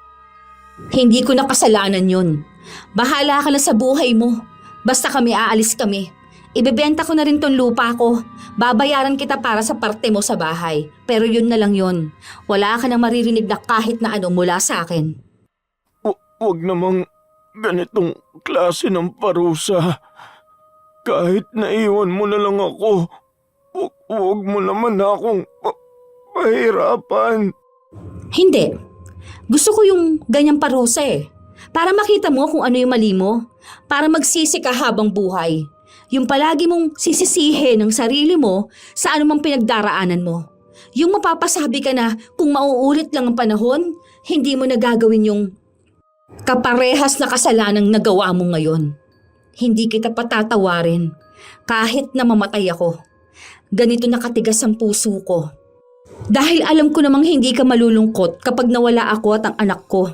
Hindi ko na kasalanan yun. Bahala ka na sa buhay mo. Basta aalis kami. Ibebenta ko na rin tong lupa ko. Babayaran kita para sa parte mo sa bahay. Pero yun na lang yun. Wala ka nang maririnig na kahit na ano mula sa akin. Huwag namang ganitong klase ng parusa. Kahit naiwan mo na lang ako, huwag mo naman akong pahirapan. Hindi. Gusto ko yung ganyang parusa eh. Para makita mo kung ano yung mali mo. Para magsisi ka habang buhay. Yung palagi mong sisisihin ng sarili mo sa anumang pinagdaraanan mo. Yung mapapasabi ka na kung mauulit lang ang panahon, hindi mo nagagawin yung kaparehas na kasalanang nagawa mo ngayon. Hindi kita patatawarin kahit na mamatay ako. Ganito na katigas ang puso ko. Dahil alam ko namang hindi ka malulungkot kapag nawala ako at ang anak ko.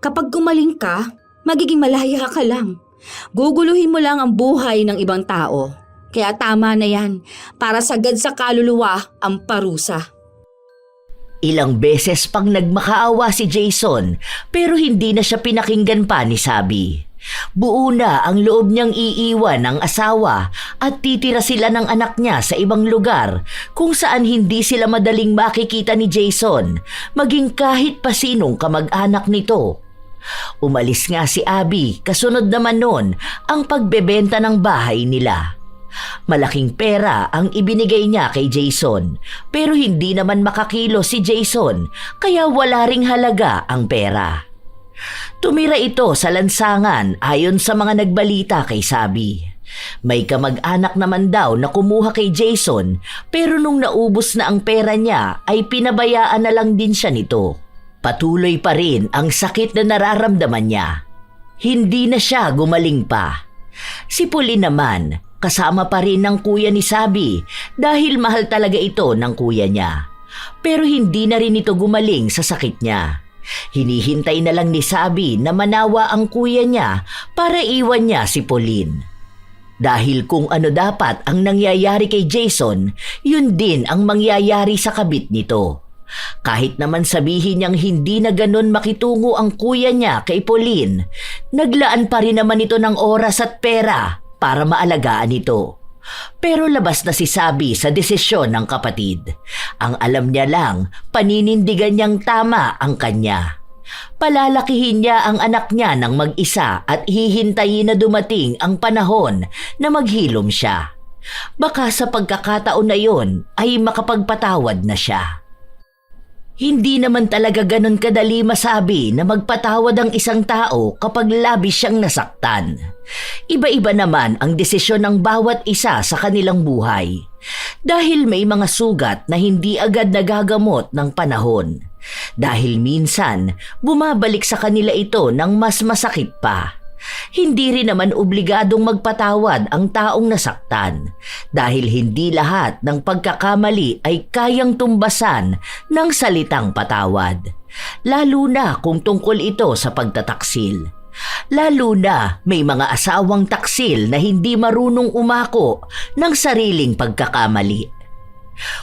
Kapag gumaling ka, magiging malaya ka lang. Guguluhin mo lang ang buhay ng ibang tao. Kaya tama na yan, para sagad sa kaluluwa ang parusa. Ilang beses pang nagmakaawa si Jason pero hindi na siya pinakinggan pa ni Sabi. Buo na ang loob niyang iiwan ang asawa at titira sila ng anak niya sa ibang lugar kung saan hindi sila madaling makikita ni Jason, maging kahit pa sinong kamag-anak nito. Umalis nga si Abby, kasunod naman nun ang pagbebenta ng bahay nila. Malaking pera ang ibinigay niya kay Jason pero hindi naman makakilo si Jason kaya wala ring halaga ang pera. Tumira ito sa lansangan ayon sa mga nagbalita kay Sabi. May kamag-anak naman daw na kumuha kay Jason pero nung naubos na ang pera niya ay pinabayaan na lang din siya nito. Patuloy pa rin ang sakit na nararamdaman niya. Hindi na siya gumaling pa. Si Pauline naman, kasama pa rin ng kuya ni Sabi dahil mahal talaga ito ng kuya niya. Pero hindi na rin ito gumaling sa sakit niya. Hinihintay na lang ni Sabi na manawa ang kuya niya para iwan niya si Pauline. Dahil kung ano dapat ang nangyayari kay Jason, yun din ang mangyayari sa kabit nito. Kahit naman sabihin niyang hindi na ganun makitungo ang kuya niya kay Pauline, naglaan pa rin naman ito ng oras at pera para maalagaan ito. Pero labas na si Sabi sa desisyon ng kapatid. Ang alam niya lang, paninindigan niyang tama ang kanya. Palalakihin niya ang anak niya ng mag-isa at hihintayin na dumating ang panahon na maghilom siya. Baka sa pagkakataon na yon ay makapagpatawad na siya. Hindi naman talaga ganon kadali masabi na magpatawad ang isang tao kapag labis siyang nasaktan. Iba-iba naman ang desisyon ng bawat isa sa kanilang buhay. Dahil may mga sugat na hindi agad nagagamot ng panahon. Dahil minsan, bumabalik sa kanila ito ng mas masakit pa. Hindi rin naman obligadong magpatawad ang taong nasaktan dahil hindi lahat ng pagkakamali ay kayang tumbasan ng salitang patawad. Lalo na kung tungkol ito sa pagtataksil. Lalo na may mga asawang taksil na hindi marunong umako ng sariling pagkakamali.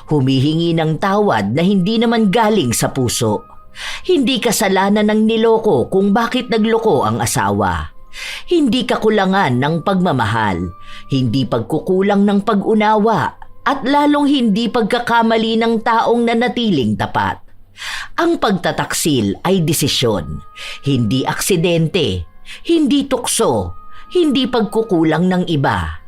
Humihingi ng tawad na hindi naman galing sa puso. Hindi kasalanan ng niloko kung bakit nagloko ang asawa. Hindi kakulangan ng pagmamahal, hindi pagkukulang ng pag-unawa, at lalong hindi pagkakamali ng taong nanatiling tapat. Ang pagtataksil ay desisyon, hindi aksidente, hindi tukso, hindi pagkukulang ng iba.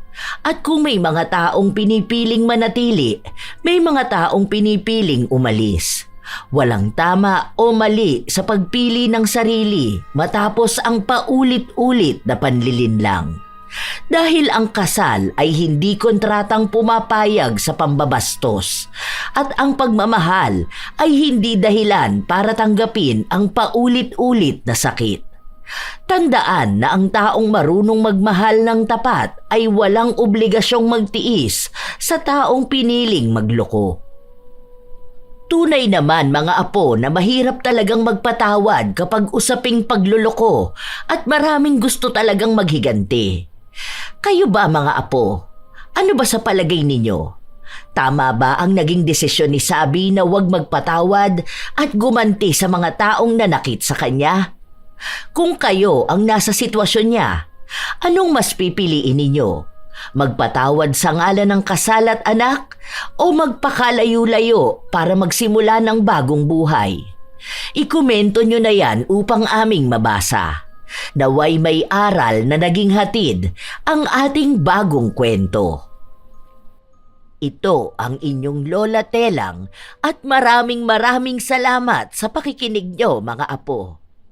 At kung may mga taong pinipiling manatili, may mga taong pinipiling umalis. Walang tama o mali sa pagpili ng sarili matapos ang paulit-ulit na panlilinlang. Dahil ang kasal ay hindi kontratang pumapayag sa pambabastos at ang pagmamahal ay hindi dahilan para tanggapin ang paulit-ulit na sakit. Tandaan na ang taong marunong magmahal ng tapat ay walang obligasyong magtiis sa taong piniling magloko. Tunay naman mga apo na mahirap talagang magpatawad kapag usaping pagluloko at maraming gusto talagang maghiganti. Kayo ba mga apo? Ano ba sa palagay ninyo? Tama ba ang naging desisyon ni Sabi na huwag magpatawad at gumanti sa mga taong nanakit sa kanya? Kung kayo ang nasa sitwasyon niya, anong mas pipiliin ninyo? Magpatawad sa ngalan ng kasal at anak o magpakalayo-layo para magsimula ng bagong buhay? Ikomento nyo na yan upang aming mabasa. Naway may aral na naging hatid ang ating bagong kwento. Ito ang inyong Lola Telang at maraming salamat sa pakikinig nyo mga apo.